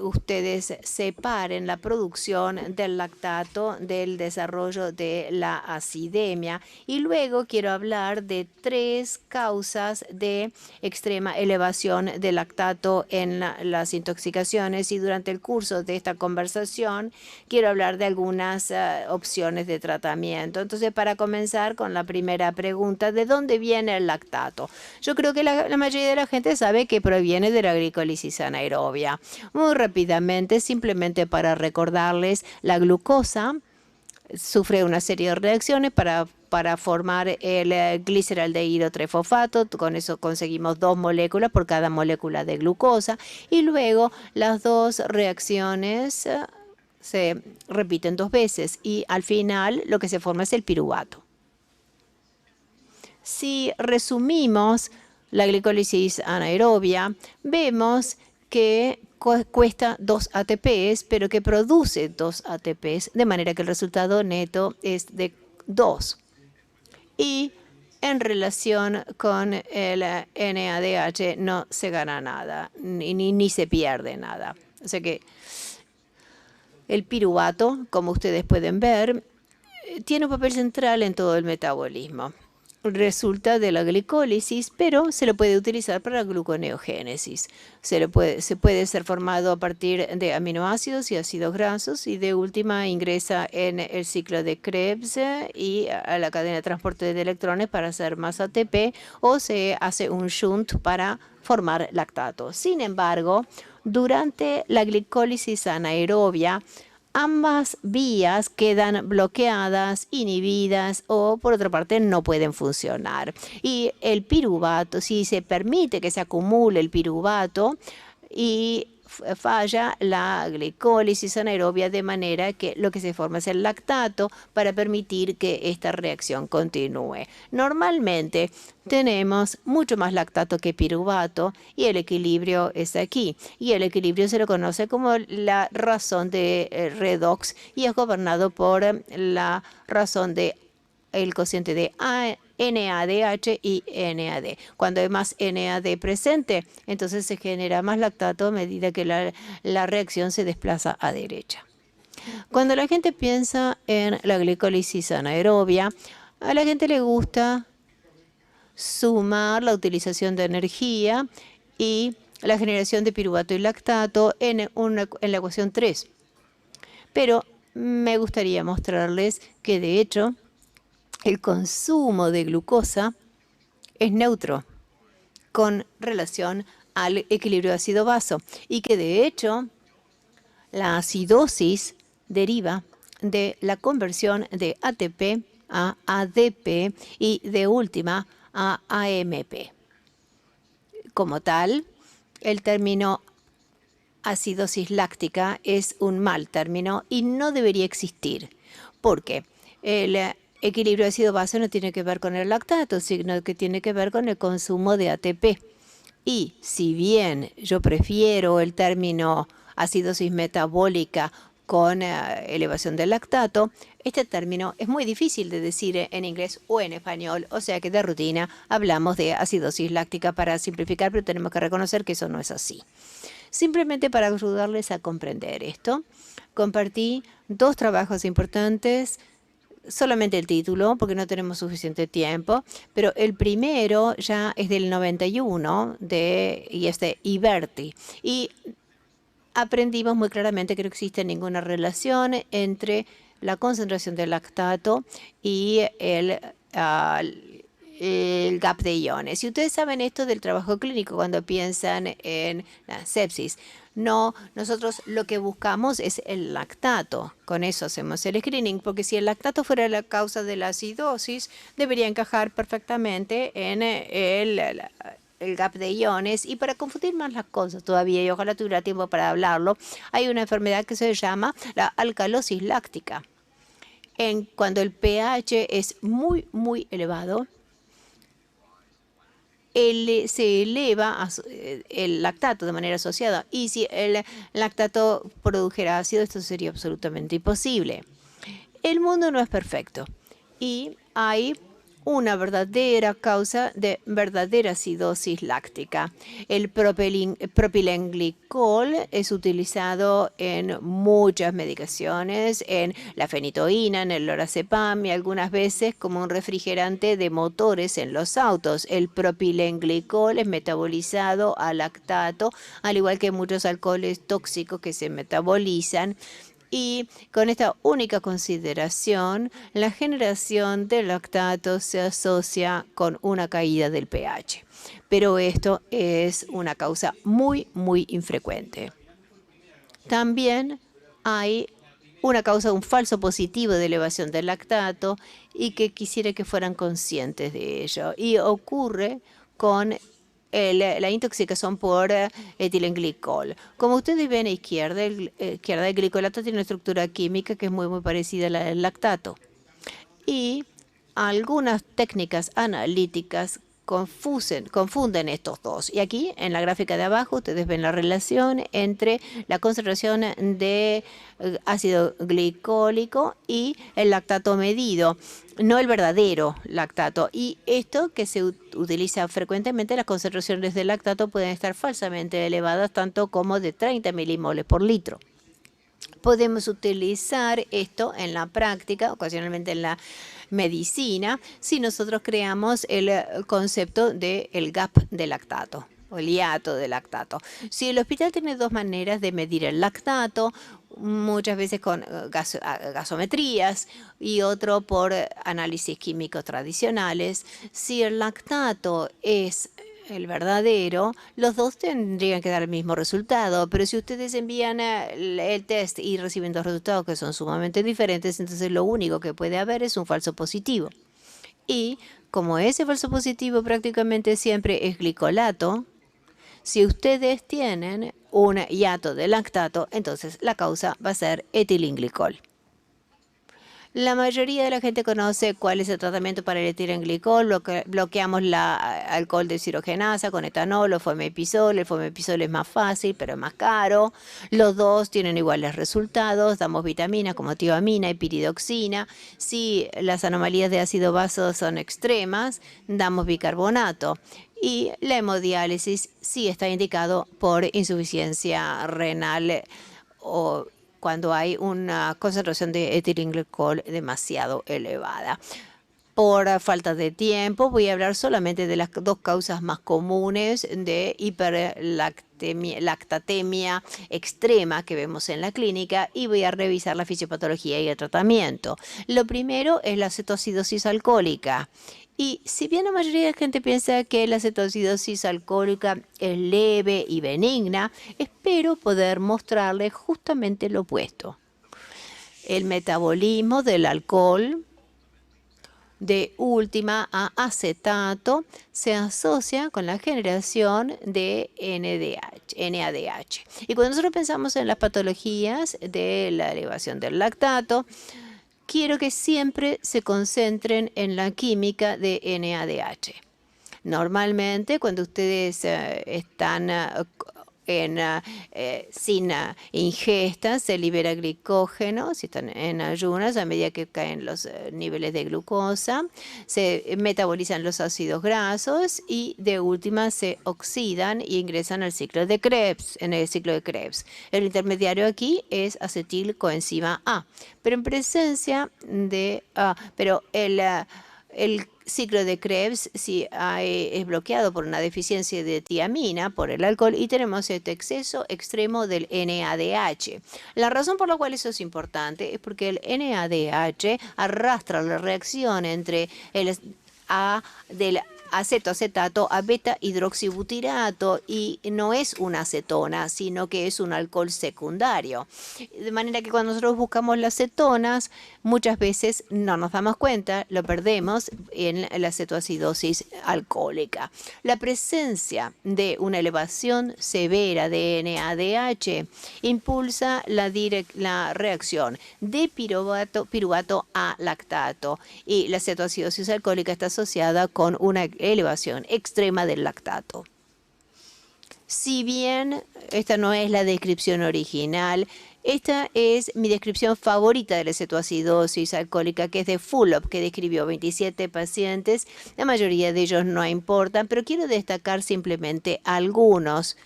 ustedes separen la producción del lactato del desarrollo de la acidemia. Y luego quiero hablar de 3 causas de extrema elevación del lactato en las intoxicaciones. Y durante el curso de esta conversación quiero hablar de algunas opciones de tratamiento. Entonces, para comenzar con la primera pregunta, ¿de dónde viene el lactato? Yo creo que la mayoría de la gente sabe que proviene de la glicólisis anaerobia. Muy rápidamente, simplemente para recordarles, la glucosa sufre una serie de reacciones para formar el gliceraldehído trifosfato. Con eso conseguimos 2 moléculas por cada molécula de glucosa. Y luego las 2 reacciones se repiten 2 veces y al final lo que se forma es el piruvato. Si resumimos la glicólisis anaerobia, vemos que cuesta 2 ATPs, pero que produce 2 ATPs, de manera que el resultado neto es de 2. Y en relación con el NADH no se gana nada, ni se pierde nada. O sea que el piruvato, como ustedes pueden ver, tiene un papel central en todo el metabolismo. Resulta de la glicólisis, pero se lo puede utilizar para la gluconeogénesis. Se puede ser formado a partir de aminoácidos y ácidos grasos, y de última ingresa en el ciclo de Krebs y a la cadena de transporte de electrones para hacer más ATP, o se hace un shunt para formar lactato. Sin embargo, durante la glicólisis anaerobia, ambas vías quedan bloqueadas, inhibidas o, por otra parte, no pueden funcionar. Y el piruvato, si se permite que se acumule el piruvato y falla la glicólisis anaerobia, de manera que lo que se forma es el lactato para permitir que esta reacción continúe. Normalmente tenemos mucho más lactato que piruvato y el equilibrio es aquí. Y el equilibrio se lo conoce como la razón de redox y es gobernado por la razón de el cociente de NADH y NAD. Cuando hay más NAD presente, entonces se genera más lactato a medida que la reacción se desplaza a derecha. Cuando la gente piensa en la glicólisis anaerobia, a la gente le gusta sumar la utilización de energía y la generación de piruvato y lactato en la ecuación 3. Pero me gustaría mostrarles que, de hecho, el consumo de glucosa es neutro con relación al equilibrio ácido-baso y que, de hecho, la acidosis deriva de la conversión de ATP a ADP y, de última, a AMP. Como tal, el término acidosis láctica es un mal término y no debería existir, porque el equilibrio ácido-base no tiene que ver con el lactato, sino que tiene que ver con el consumo de ATP. Y si bien yo prefiero el término acidosis metabólica con elevación del lactato, este término es muy difícil de decir en inglés o en español, o sea que de rutina hablamos de acidosis láctica para simplificar, pero tenemos que reconocer que eso no es así. Simplemente para ayudarles a comprender esto, compartí 2 trabajos importantes, solamente el título porque no tenemos suficiente tiempo, pero el primero ya es del 91 y es de Iberti. Y aprendimos muy claramente que no existe ninguna relación entre la concentración del lactato y el gap de iones. Y ustedes saben esto del trabajo clínico cuando piensan en la sepsis. No, nosotros lo que buscamos es el lactato. Con eso hacemos el screening, porque si el lactato fuera la causa de la acidosis, debería encajar perfectamente en el gap de iones. Y para confundir más las cosas todavía, y ojalá tuviera tiempo para hablarlo, hay una enfermedad que se llama la alcalosis láctica. Cuando el pH es muy, muy elevado, se eleva el lactato de manera asociada. Y si el lactato produjera ácido, esto sería absolutamente imposible. El mundo no es perfecto y hay una verdadera causa de verdadera acidosis láctica. El propilenglicol es utilizado en muchas medicaciones, en la fenitoína, en el lorazepam y algunas veces como un refrigerante de motores en los autos. El propilenglicol es metabolizado a lactato, al igual que muchos alcoholes tóxicos que se metabolizan. Y con esta única consideración, la generación de lactato se asocia con una caída del pH. Pero esto es una causa muy, muy infrecuente. También hay una causa, un falso positivo de elevación del lactato y que quisiera que fueran conscientes de ello. Y ocurre con la intoxicación por etilenglicol. Como ustedes ven a izquierda, el glicolato tiene una estructura química que es muy, muy parecida a la del lactato. Y algunas técnicas analíticas confunden estos dos. Y aquí, en la gráfica de abajo, ustedes ven la relación entre la concentración de ácido glicólico y el lactato medido, no el verdadero lactato. Y esto que se utiliza frecuentemente, las concentraciones de lactato pueden estar falsamente elevadas, tanto como de 30 milimoles por litro. Podemos utilizar esto en la práctica, ocasionalmente en la medicina, si nosotros creamos el concepto del gap de lactato o el hiato de lactato. Si el hospital tiene dos maneras de medir el lactato, muchas veces con gasometrías y otro por análisis químicos tradicionales, si el lactato es el verdadero, los dos tendrían que dar el mismo resultado, pero si ustedes envían el test y reciben dos resultados que son sumamente diferentes, entonces lo único que puede haber es un falso positivo. Y como ese falso positivo prácticamente siempre es glicolato, si ustedes tienen un hiato de lactato, entonces la causa va a ser etilenglicol. La mayoría de la gente conoce cuál es el tratamiento para el etilenglicol. Bloqueamos la alcohol deshidrogenasa con etanol o fomepizol. El fomepizol es más fácil, pero es más caro. Los dos tienen iguales resultados. Damos vitaminas como tiamina y piridoxina. Si las anomalías de ácido vaso son extremas, damos bicarbonato. Y la hemodiálisis sí está indicado por insuficiencia renal o cuando hay una concentración de etilenglicol demasiado elevada. Por falta de tiempo, voy a hablar solamente de las dos causas más comunes de hiperlactatemia extrema que vemos en la clínica y voy a revisar la fisiopatología y el tratamiento. Lo primero es la cetoacidosis alcohólica. Y si bien la mayoría de la gente piensa que la cetoacidosis alcohólica es leve y benigna, espero poder mostrarle justamente lo opuesto. El metabolismo del alcohol de última a acetato se asocia con la generación de NADH. Y cuando nosotros pensamos en las patologías de la elevación del lactato, quiero que siempre se concentren en la química de NADH. Normalmente, cuando ustedes están sin ingesta, se libera glicógeno, si están en ayunas, a medida que caen los niveles de glucosa, se metabolizan los ácidos grasos y de última se oxidan y ingresan al ciclo de Krebs, en el ciclo de Krebs. El intermediario aquí es acetilcoenzima A, pero en presencia de el ciclo de Krebs es bloqueado por una deficiencia de tiamina por el alcohol y tenemos este exceso extremo del NADH. La razón por la cual eso es importante es porque el NADH arrastra la reacción entre el del acetato a beta hidroxibutirato y no es una acetona, sino que es un alcohol secundario. De manera que cuando nosotros buscamos las cetonas, muchas veces no nos damos cuenta, lo perdemos en la cetoacidosis alcohólica. La presencia de una elevación severa de NADH impulsa la reacción de piruvato a lactato y la cetoacidosis alcohólica está asociada con una elevación extrema del lactato. Si bien esta no es la descripción original, esta es mi descripción favorita de la cetoacidosis alcohólica, que es de Fulop, que describió 27 pacientes. La mayoría de ellos no importan, pero quiero destacar simplemente algunos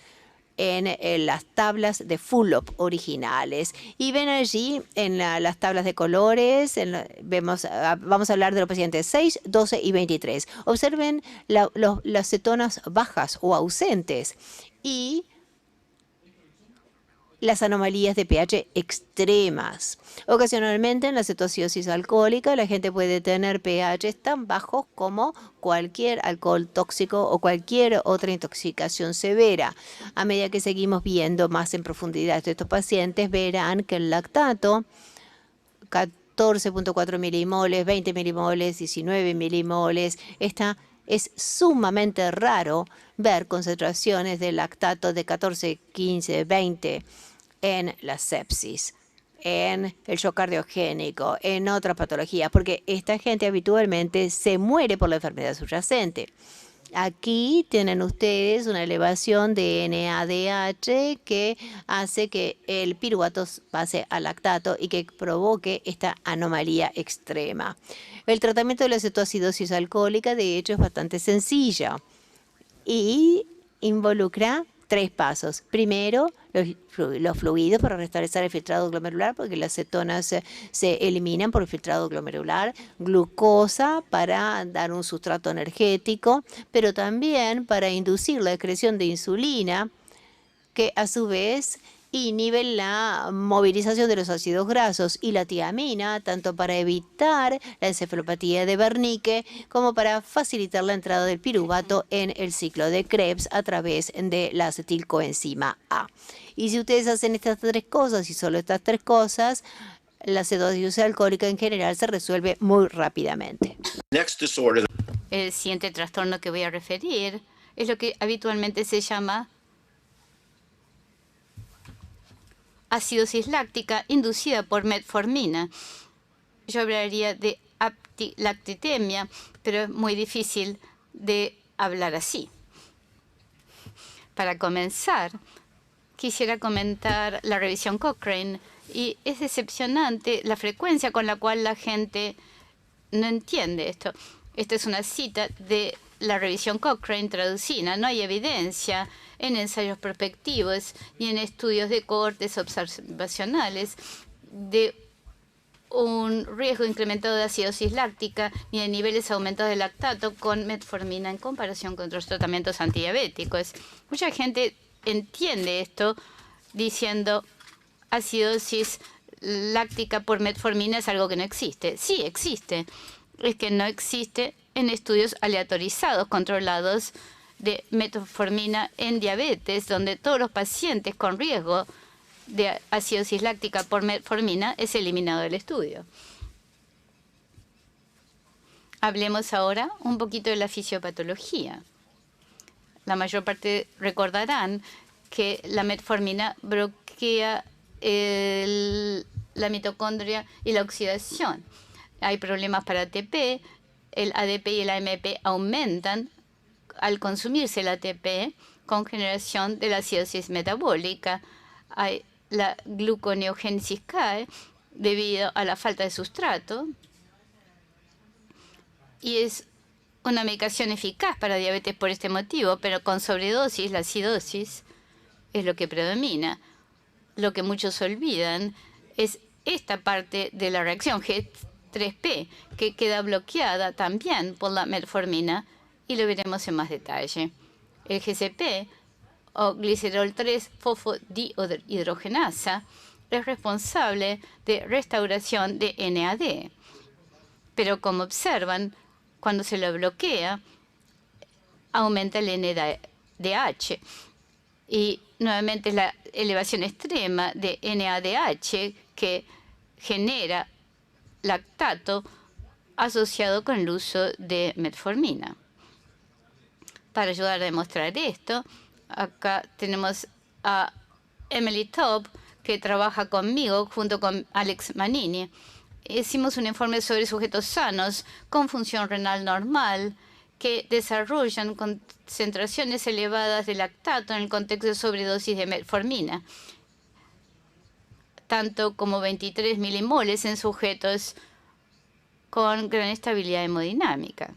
en las tablas de Fulop originales. Y ven allí en las tablas de colores, vamos a hablar de los pacientes 6, 12 y 23. Observen las cetonas bajas o ausentes y las anomalías de pH extremas. Ocasionalmente en la cetoacidosis alcohólica la gente puede tener pH tan bajos como cualquier alcohol tóxico o cualquier otra intoxicación severa. A medida que seguimos viendo más en profundidad de estos pacientes, verán que el lactato, 14.4 milimoles, 20 milimoles, 19 milimoles, es sumamente raro ver concentraciones de lactato de 14, 15, 20 en la sepsis, en el shock cardiogénico, en otras patologías, porque esta gente habitualmente se muere por la enfermedad subyacente. Aquí tienen ustedes una elevación de NADH que hace que el piruvato pase al lactato y que provoque esta anomalía extrema. El tratamiento de la cetoacidosis alcohólica, de hecho, es bastante sencillo y involucra 3 pasos. Primero, los fluidos para restablecer el filtrado glomerular, porque las cetonas se eliminan por el filtrado glomerular. Glucosa para dar un sustrato energético, pero también para inducir la excreción de insulina, que a su vez inhibe la movilización de los ácidos grasos, y la tiamina, tanto para evitar la encefalopatía de Wernicke como para facilitar la entrada del piruvato en el ciclo de Krebs a través de la acetilcoenzima A. Y si ustedes hacen estas 3 cosas y solo estas 3 cosas, la cetoacidosis alcohólica en general se resuelve muy rápidamente. El siguiente trastorno que voy a referir es lo que habitualmente se llama acidosis láctica inducida por metformina. Yo hablaría de lactitemia, pero es muy difícil de hablar así. Para comenzar, quisiera comentar la revisión Cochrane, y es decepcionante la frecuencia con la cual la gente no entiende esto. Esta es una cita de la revisión Cochrane traducida. No hay evidencia en ensayos prospectivos y en estudios de cohortes observacionales de un riesgo incrementado de acidosis láctica ni de niveles aumentados de lactato con metformina en comparación con otros tratamientos antidiabéticos. Mucha gente entiende esto diciendo acidosis láctica por metformina es algo que no existe. Sí existe. Es que no existe en estudios aleatorizados, controlados de metformina en diabetes, donde todos los pacientes con riesgo de acidosis láctica por metformina es eliminado del estudio. Hablemos ahora un poquito de la fisiopatología. La mayor parte recordarán que la metformina bloquea la mitocondria y la oxidación. Hay problemas para ATP, el ADP y el AMP aumentan al consumirse el ATP con generación de la acidosis metabólica. La gluconeogénesis cae debido a la falta de sustrato y es una medicación eficaz para diabetes por este motivo, pero con sobredosis, la acidosis es lo que predomina. Lo que muchos olvidan es esta parte de la reacción, G3 3P, que queda bloqueada también por la metformina, y lo veremos en más detalle. El GCP, o glicerol 3-fosfodihidrogenasa, es responsable de restauración de NAD. Pero como observan, cuando se lo bloquea, aumenta el NADH. Y nuevamente es la elevación extrema de NADH que genera lactato asociado con el uso de metformina. Para ayudar a demostrar esto, acá tenemos a Emily Taub, que trabaja conmigo junto con Alex Manini. Hicimos un informe sobre sujetos sanos con función renal normal que desarrollan concentraciones elevadas de lactato en el contexto de sobredosis de metformina, tanto como 23 milimoles en sujetos con gran estabilidad hemodinámica.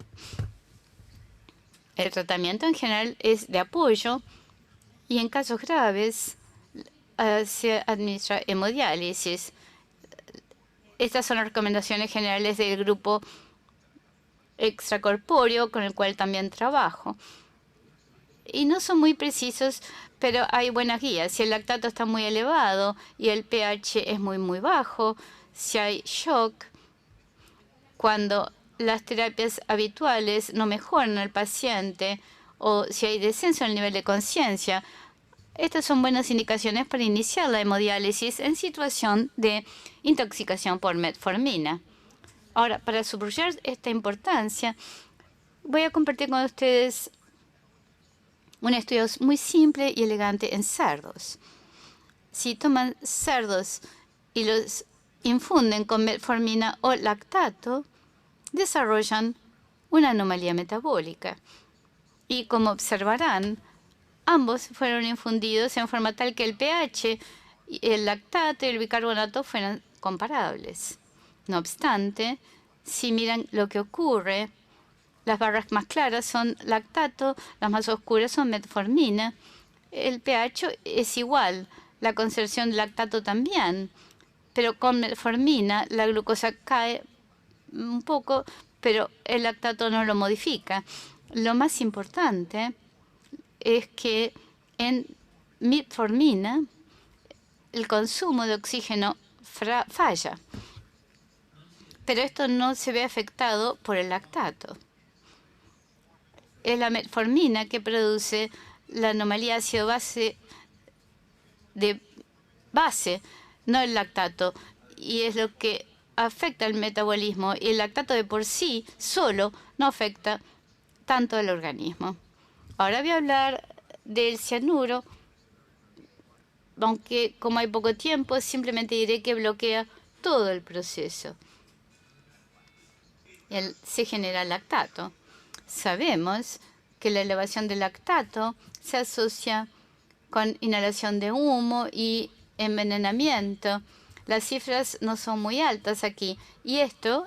El tratamiento en general es de apoyo y en casos graves se administra hemodiálisis. Estas son las recomendaciones generales del grupo extracorpóreo con el cual también trabajo. Y no son muy precisos, pero hay buenas guías. Si el lactato está muy elevado y el pH es muy bajo, si hay shock, cuando las terapias habituales no mejoran al paciente o si hay descenso en el nivel de conciencia, estas son buenas indicaciones para iniciar la hemodiálisis en situación de intoxicación por metformina. Ahora, para subrayar esta importancia, voy a compartir con ustedes un estudio muy simple y elegante en cerdos. Si toman cerdos y los infunden con metformina o lactato, desarrollan una anomalía metabólica. Y como observarán, ambos fueron infundidos en forma tal que el pH, el lactato y el bicarbonato fueran comparables. No obstante, si miran lo que ocurre, las barras más claras son lactato, las más oscuras son metformina. El pH es igual, la concentración de lactato también, pero con metformina la glucosa cae un poco, pero el lactato no lo modifica. Lo más importante es que en metformina el consumo de oxígeno falla, pero esto no se ve afectado por el lactato. Es la metformina que produce la anomalía ácido-base de base, no el lactato, y es lo que afecta el metabolismo, y el lactato de por sí solo no afecta tanto al organismo. Ahora voy a hablar del cianuro, aunque como hay poco tiempo, simplemente diré que bloquea todo el proceso. Se genera lactato. Sabemos que la elevación del lactato se asocia con inhalación de humo y envenenamiento. Las cifras no son muy altas aquí, y esto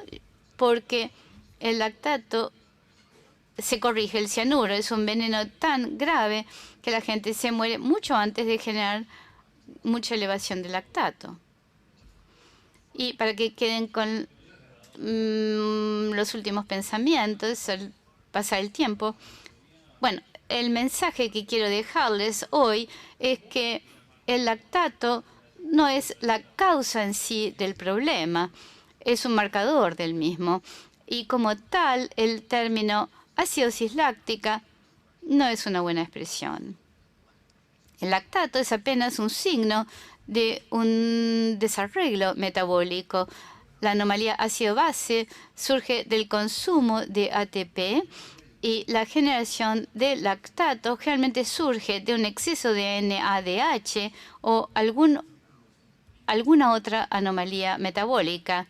porque el lactato se corrige. El cianuro es un veneno tan grave que la gente se muere mucho antes de generar mucha elevación de lactato. Y para que queden con los últimos pensamientos al pasar el tiempo, bueno, el mensaje que quiero dejarles hoy es que el lactato no es la causa en sí del problema, es un marcador del mismo. Y como tal, el término acidosis láctica no es una buena expresión. El lactato es apenas un signo de un desarreglo metabólico. La anomalía ácido-base surge del consumo de ATP y la generación de lactato generalmente surge de un exceso de NADH o alguna otra anomalía metabólica.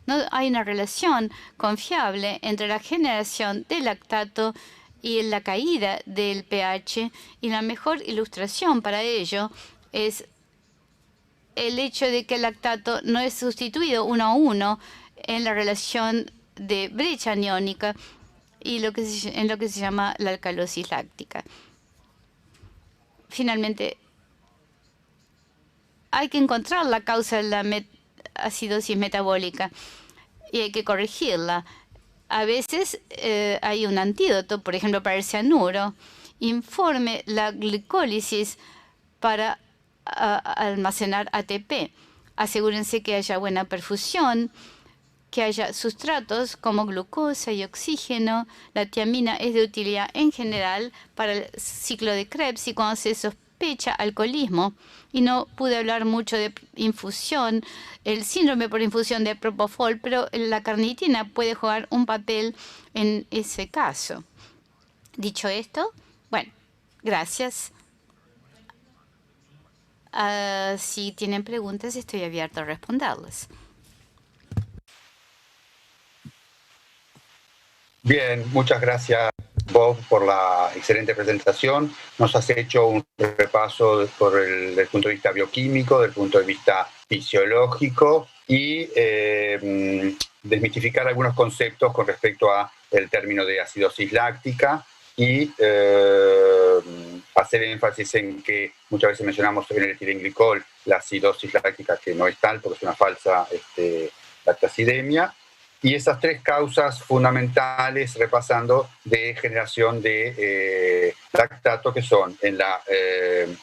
No hay una relación confiable entre la generación de lactato y la caída del pH, y la mejor ilustración para ello es el hecho de que el lactato no es sustituido 1 a 1 en la relación de brecha aniónica y en lo que se llama la alcalosis láctica. Finalmente, hay que encontrar la causa de la acidosis metabólica. y hay que corregirla. A veces hay un antídoto, por ejemplo, para el cianuro. Informe la glicólisis para almacenar ATP. Asegúrense que haya buena perfusión, que haya sustratos como glucosa y oxígeno. La tiamina es de utilidad en general para el ciclo de Krebs y cuando se sospecha alcoholismo. Y no pude hablar mucho de infusión, el síndrome por infusión de propofol, pero la carnitina puede jugar un papel en ese caso. Dicho esto, bueno, gracias. Si tienen preguntas, estoy abierto a responderles. Bien, muchas gracias, Bob, por la excelente presentación. Nos has hecho un repaso desde el punto de vista bioquímico, del punto de vista fisiológico y desmitificar algunos conceptos con respecto a el término de acidosis láctica y hacer énfasis en que muchas veces mencionamos en el etilenglicol la acidosis láctica, que no es tal porque es una falsa lactacidemia. Y esas tres causas fundamentales, repasando, de generación de lactato, que son en la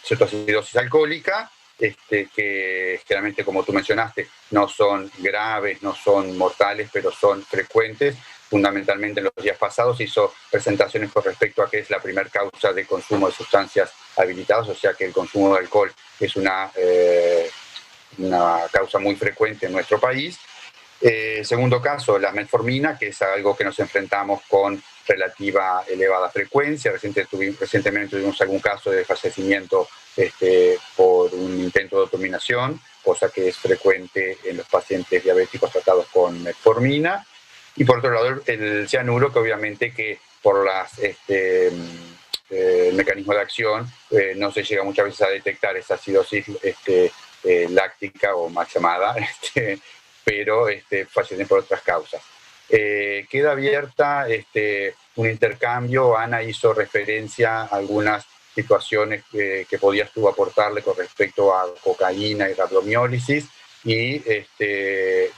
cetoacidosis alcohólica, que generalmente, como tú mencionaste, no son graves, no son mortales, pero son frecuentes. Fundamentalmente en los días pasados hizo presentaciones con respecto a que es la primera causa de consumo de sustancias habilitadas, o sea que el consumo de alcohol es una causa muy frecuente en nuestro país. Segundo caso, la metformina, que es algo que nos enfrentamos con relativa elevada frecuencia. Recientemente tuvimos algún caso de fallecimiento por un intento de autominación, cosa que es frecuente en los pacientes diabéticos tratados con metformina. Y por otro lado, el cianuro, que obviamente que por el mecanismo de acción no se llega muchas veces a detectar esa acidosis láctica o mal llamada, pero fallecen por otras causas. Queda abierta un intercambio. Ana hizo referencia a algunas situaciones que podías tú aportarle con respecto a cocaína y rabdomiólisis y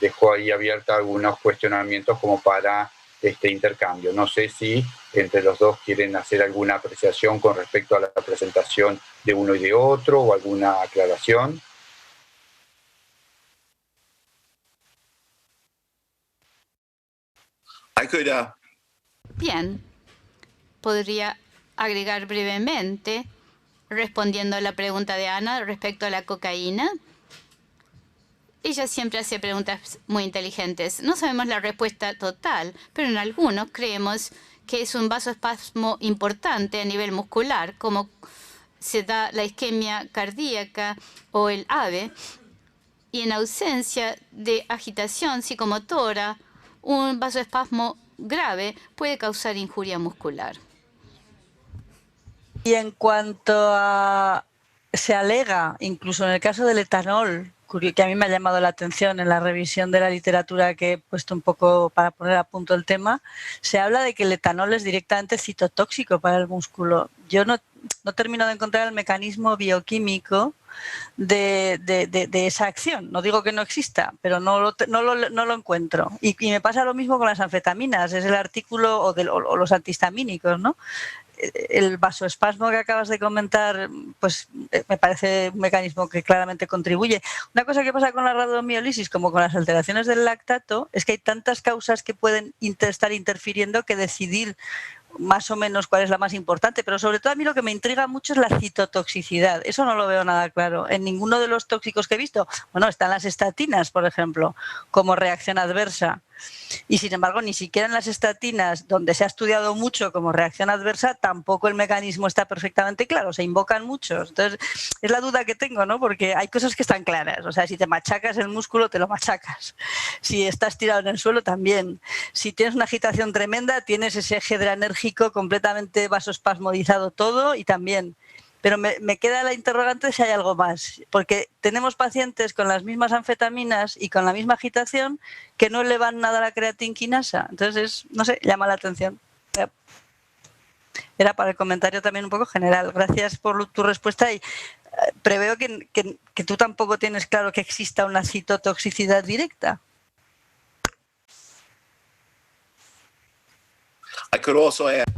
dejó ahí abierta algunos cuestionamientos como para intercambio. No sé si entre los dos quieren hacer alguna apreciación con respecto a la presentación de uno y de otro o alguna aclaración. Bien, podría agregar brevemente, respondiendo a la pregunta de Ana respecto a la cocaína. Ella siempre hace preguntas muy inteligentes. No sabemos la respuesta total, pero en algunos creemos que es un vasoespasmo importante a nivel muscular, como se da la isquemia cardíaca o el AVE, y en ausencia de agitación psicomotora, un vasoespasmo grave puede causar injuria muscular. Y en cuanto a, se alega, incluso en el caso del etanol, que a mí me ha llamado la atención en la revisión de la literatura que he puesto un poco para poner a punto el tema, se habla de que el etanol es directamente citotóxico para el músculo. Yo no termino de encontrar el mecanismo bioquímico de esa acción. No digo que no exista, pero no lo encuentro. Y me pasa lo mismo con las anfetaminas, es el artículo o los antihistamínicos, ¿no? El vasoespasmo que acabas de comentar, pues me parece un mecanismo que claramente contribuye. Una cosa que pasa con la rabdomiólisis, como con las alteraciones del lactato, es que hay tantas causas que pueden estar interfiriendo que decidir más o menos cuál es la más importante, pero sobre todo a mí lo que me intriga mucho es la citotoxicidad. Eso no lo veo nada claro en ninguno de los tóxicos que he visto. Bueno, están las estatinas, por ejemplo, como reacción adversa. Y sin embargo, ni siquiera en las estatinas, donde se ha estudiado mucho como reacción adversa, tampoco el mecanismo está perfectamente claro, se invocan muchos. Entonces, es la duda que tengo, ¿no? Porque hay cosas que están claras. O sea, si te machacas el músculo, te lo machacas. Si estás tirado en el suelo, también. Si tienes una agitación tremenda, tienes ese eje adrenérgico completamente vasoespasmodizado todo y también. Pero me queda la interrogante de si hay algo más, porque tenemos pacientes con las mismas anfetaminas y con la misma agitación que no elevan nada la creatinquinasa. Entonces, no sé, llama la atención. Era para el comentario también un poco general. Gracias por tu respuesta y preveo que tú tampoco tienes claro que exista una citotoxicidad directa.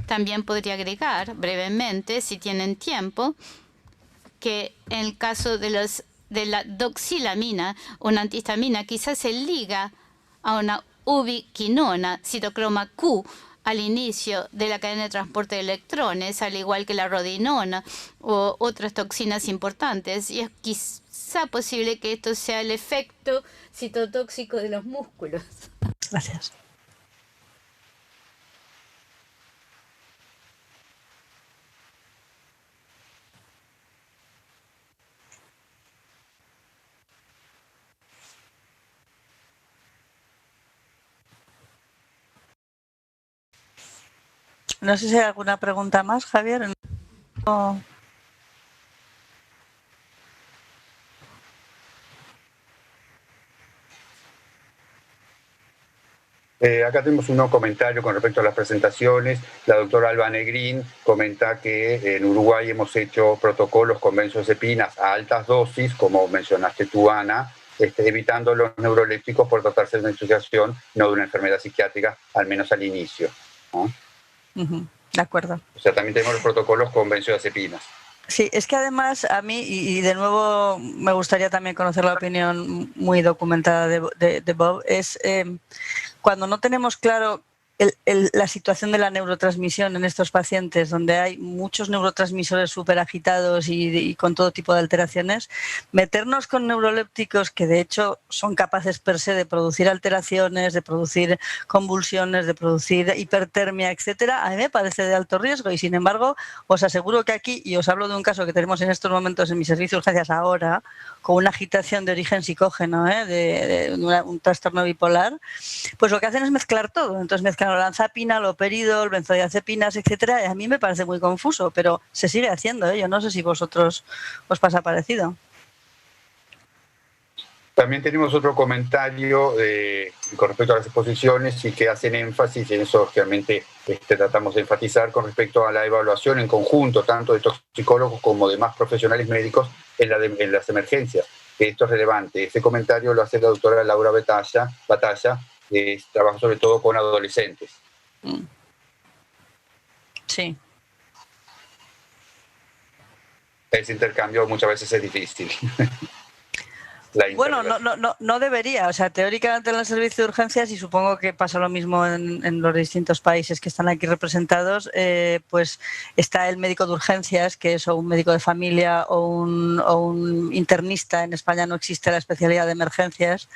También podría agregar brevemente, si tienen tiempo, que en el caso de la doxilamina, una antihistamina, quizás se liga a una ubiquinona, citocroma Q, al inicio de la cadena de transporte de electrones, al igual que la rodinona o otras toxinas importantes. Y es quizá posible que esto sea el efecto citotóxico de los músculos. Gracias. No sé si hay alguna pregunta más, Javier. No. Acá tenemos un nuevo comentario con respecto a las presentaciones. La doctora Alba Negrín comenta que en Uruguay hemos hecho protocolos con benzodiazepinas a altas dosis, como mencionaste tú, Ana, evitando los neurolépticos por tratarse de una insuciación, no de una enfermedad psiquiátrica, al menos al inicio, ¿no? De acuerdo. O sea, también tenemos los protocolos con benzodiazepinas. Sí, es que además a mí, y de nuevo me gustaría también conocer la opinión muy documentada de Bob, es cuando no tenemos claro la situación de la neurotransmisión en estos pacientes, donde hay muchos neurotransmisores súper agitados y con todo tipo de alteraciones, meternos con neurolépticos que de hecho son capaces per se de producir alteraciones, de producir convulsiones, de producir hipertermia, etcétera, a mí me parece de alto riesgo y sin embargo os aseguro que aquí, y os hablo de un caso que tenemos en estos momentos en mi servicio de urgencias ahora, con una agitación de origen psicógeno, de un trastorno bipolar, pues lo que hacen es mezclar todo. Entonces mezclan olanzapina, loperidol, benzodiazepinas, etcétera. Y a mí me parece muy confuso, pero se sigue haciendo. Yo no sé si vosotros os pasa parecido. También tenemos otro comentario con respecto a las exposiciones y que hacen énfasis, y en eso realmente tratamos de enfatizar, con respecto a la evaluación en conjunto, tanto de toxicólogos como de demás profesionales médicos en las emergencias. Esto es relevante. Este comentario lo hace la doctora Laura Batalla, que trabaja sobre todo con adolescentes. Sí. Ese intercambio muchas veces es difícil. Bueno, no debería. O sea, teóricamente en el servicio de urgencias, y supongo que pasa lo mismo en los distintos países que están aquí representados, pues está el médico de urgencias, que es o un médico de familia o un internista. En España no existe la especialidad de emergencias,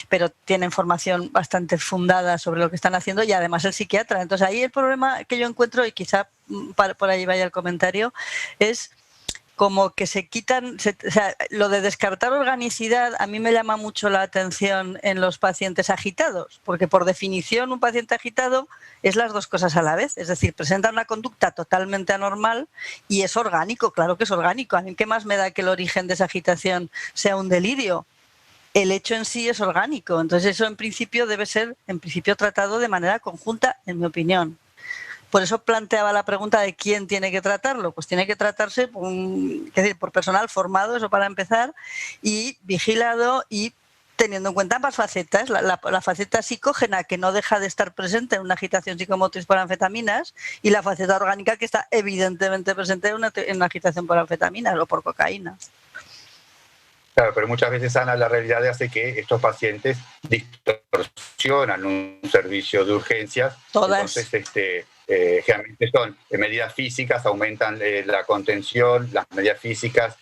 pero tienen formación bastante fundada sobre lo que están haciendo, y además el psiquiatra. Entonces ahí el problema que yo encuentro, y quizá por ahí vaya el comentario, es como que se quitan, o sea, lo de descartar organicidad a mí me llama mucho la atención en los pacientes agitados, porque por definición un paciente agitado es las dos cosas a la vez, es decir, presenta una conducta totalmente anormal y es orgánico, claro que es orgánico. A mí qué más me da que el origen de esa agitación sea un delirio. El hecho en sí es orgánico, entonces eso en principio debe ser tratado de manera conjunta, en mi opinión. Por eso planteaba la pregunta de quién tiene que tratarlo. Pues tiene que tratarse por personal formado, eso para empezar, y vigilado y teniendo en cuenta ambas facetas, la faceta psicógena, que no deja de estar presente en una agitación psicomotriz por anfetaminas, y la faceta orgánica, que está evidentemente presente en una agitación por anfetaminas o por cocaína. Claro, pero muchas veces, Ana, la realidad hace que estos pacientes distorsionan un servicio de urgencias. Todas. Entonces, generalmente son medidas físicas, aumentan la contención, las medidas físicas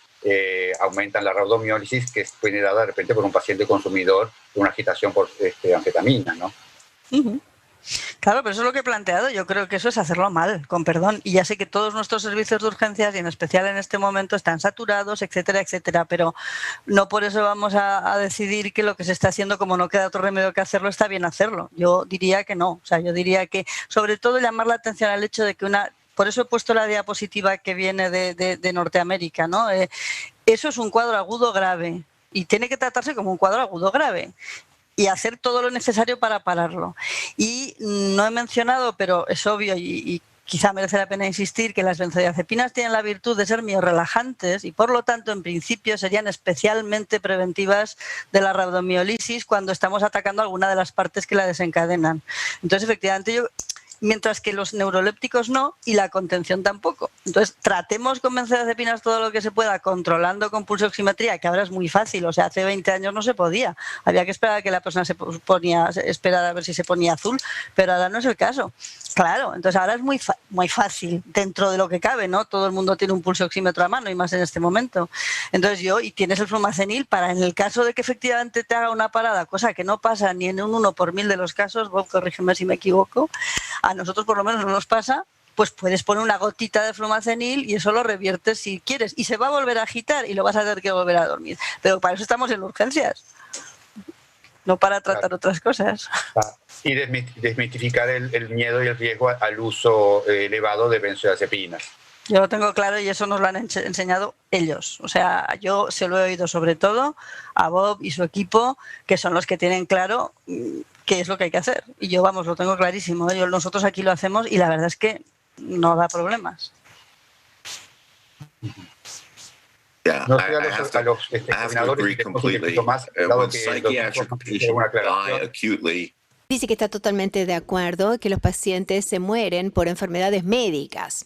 aumentan la rhabdomiólisis, que puede dar de repente por un paciente consumidor de una agitación por anfetamina, ¿no? Claro, pero eso es lo que he planteado. Yo creo que eso es hacerlo mal, con perdón. Y ya sé que todos nuestros servicios de urgencias, y en especial en este momento, están saturados, etcétera, etcétera. Pero no por eso vamos a decidir que lo que se está haciendo, como no queda otro remedio que hacerlo, está bien hacerlo. Yo diría que no. O sea, yo diría que, sobre todo, llamar la atención al hecho de que por eso he puesto la diapositiva que viene de Norteamérica, ¿no? Eso es un cuadro agudo grave y tiene que tratarse como un cuadro agudo grave y hacer todo lo necesario para pararlo. Y no he mencionado, pero es obvio y quizá merece la pena insistir, que las benzodiazepinas tienen la virtud de ser miorrelajantes y por lo tanto en principio serían especialmente preventivas de la rhabdomiólisis cuando estamos atacando alguna de las partes que la desencadenan. Entonces efectivamente mientras que los neurolépticos no y la contención tampoco. Entonces, tratemos con benzodiazepinas todo lo que se pueda, controlando con pulsoximetría, que ahora es muy fácil. O sea, hace 20 años no se podía. Había que esperar a que la persona esperar a ver si se ponía azul, pero ahora no es el caso. Claro, entonces ahora es muy fácil dentro de lo que cabe, ¿no? Todo el mundo tiene un pulsoxímetro a mano y más en este momento. Entonces y tienes el flumazenil para, en el caso de que efectivamente te haga una parada, cosa que no pasa ni en un 1 por 1000 de los casos, Bob, corrígeme si me equivoco, a nosotros por lo menos no nos pasa, pues puedes poner una gotita de flumazenil y eso lo reviertes si quieres. Y se va a volver a agitar y lo vas a tener que volver a dormir. Pero para eso estamos en urgencias, no para tratar otras cosas. Y desmitificar el miedo y el riesgo al uso elevado de benzodiazepinas. Yo lo tengo claro y eso nos lo han enseñado ellos. O sea, yo se lo he oído sobre todo a Bob y su equipo, que son los que tienen claro qué es lo que hay que hacer. Y yo, vamos, lo tengo clarísimo. Nosotros aquí lo hacemos y la verdad es que no da problemas. Yeah, No sé I have to agree completely. When psychiatric patients die acutely, Dice que está totalmente de acuerdo que los pacientes se mueren por enfermedades médicas.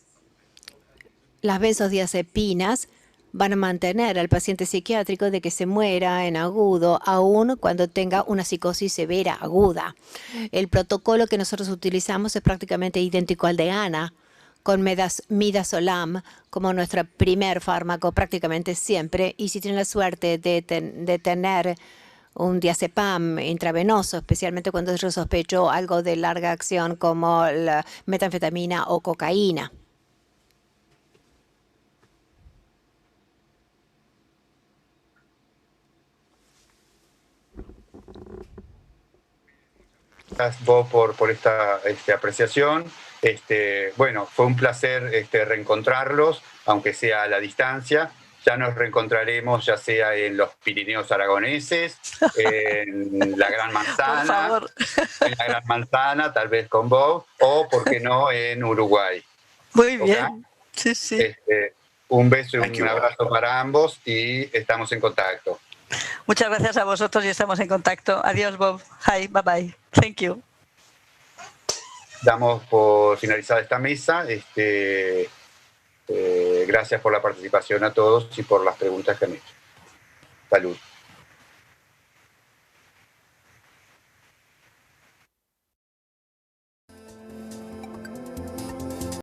Las benzodiazepinas van a mantener al paciente psiquiátrico de que se muera en agudo, aun cuando tenga una psicosis severa aguda. El protocolo que nosotros utilizamos es prácticamente idéntico al de Ana, con midazolam como nuestro primer fármaco prácticamente siempre. Y si tienen la suerte de tener un diazepam intravenoso, especialmente cuando yo sospecho algo de larga acción como la metanfetamina o cocaína. Gracias, Bob, por esta apreciación. Bueno, fue un placer reencontrarlos, aunque sea a la distancia. Ya nos reencontraremos, ya sea en los Pirineos aragoneses, en la Gran Manzana, Por favor. en la Gran Manzana, tal vez con Bob, o, por qué no, en Uruguay. Muy bien. Sí, sí. Un beso y un abrazo para ambos y estamos en contacto. Muchas gracias a vosotros y estamos en contacto. Adiós, Bob. Hi, bye bye. Thank you. Damos por finalizada esta mesa. Gracias por la participación a todos y por las preguntas que han hecho. Salud.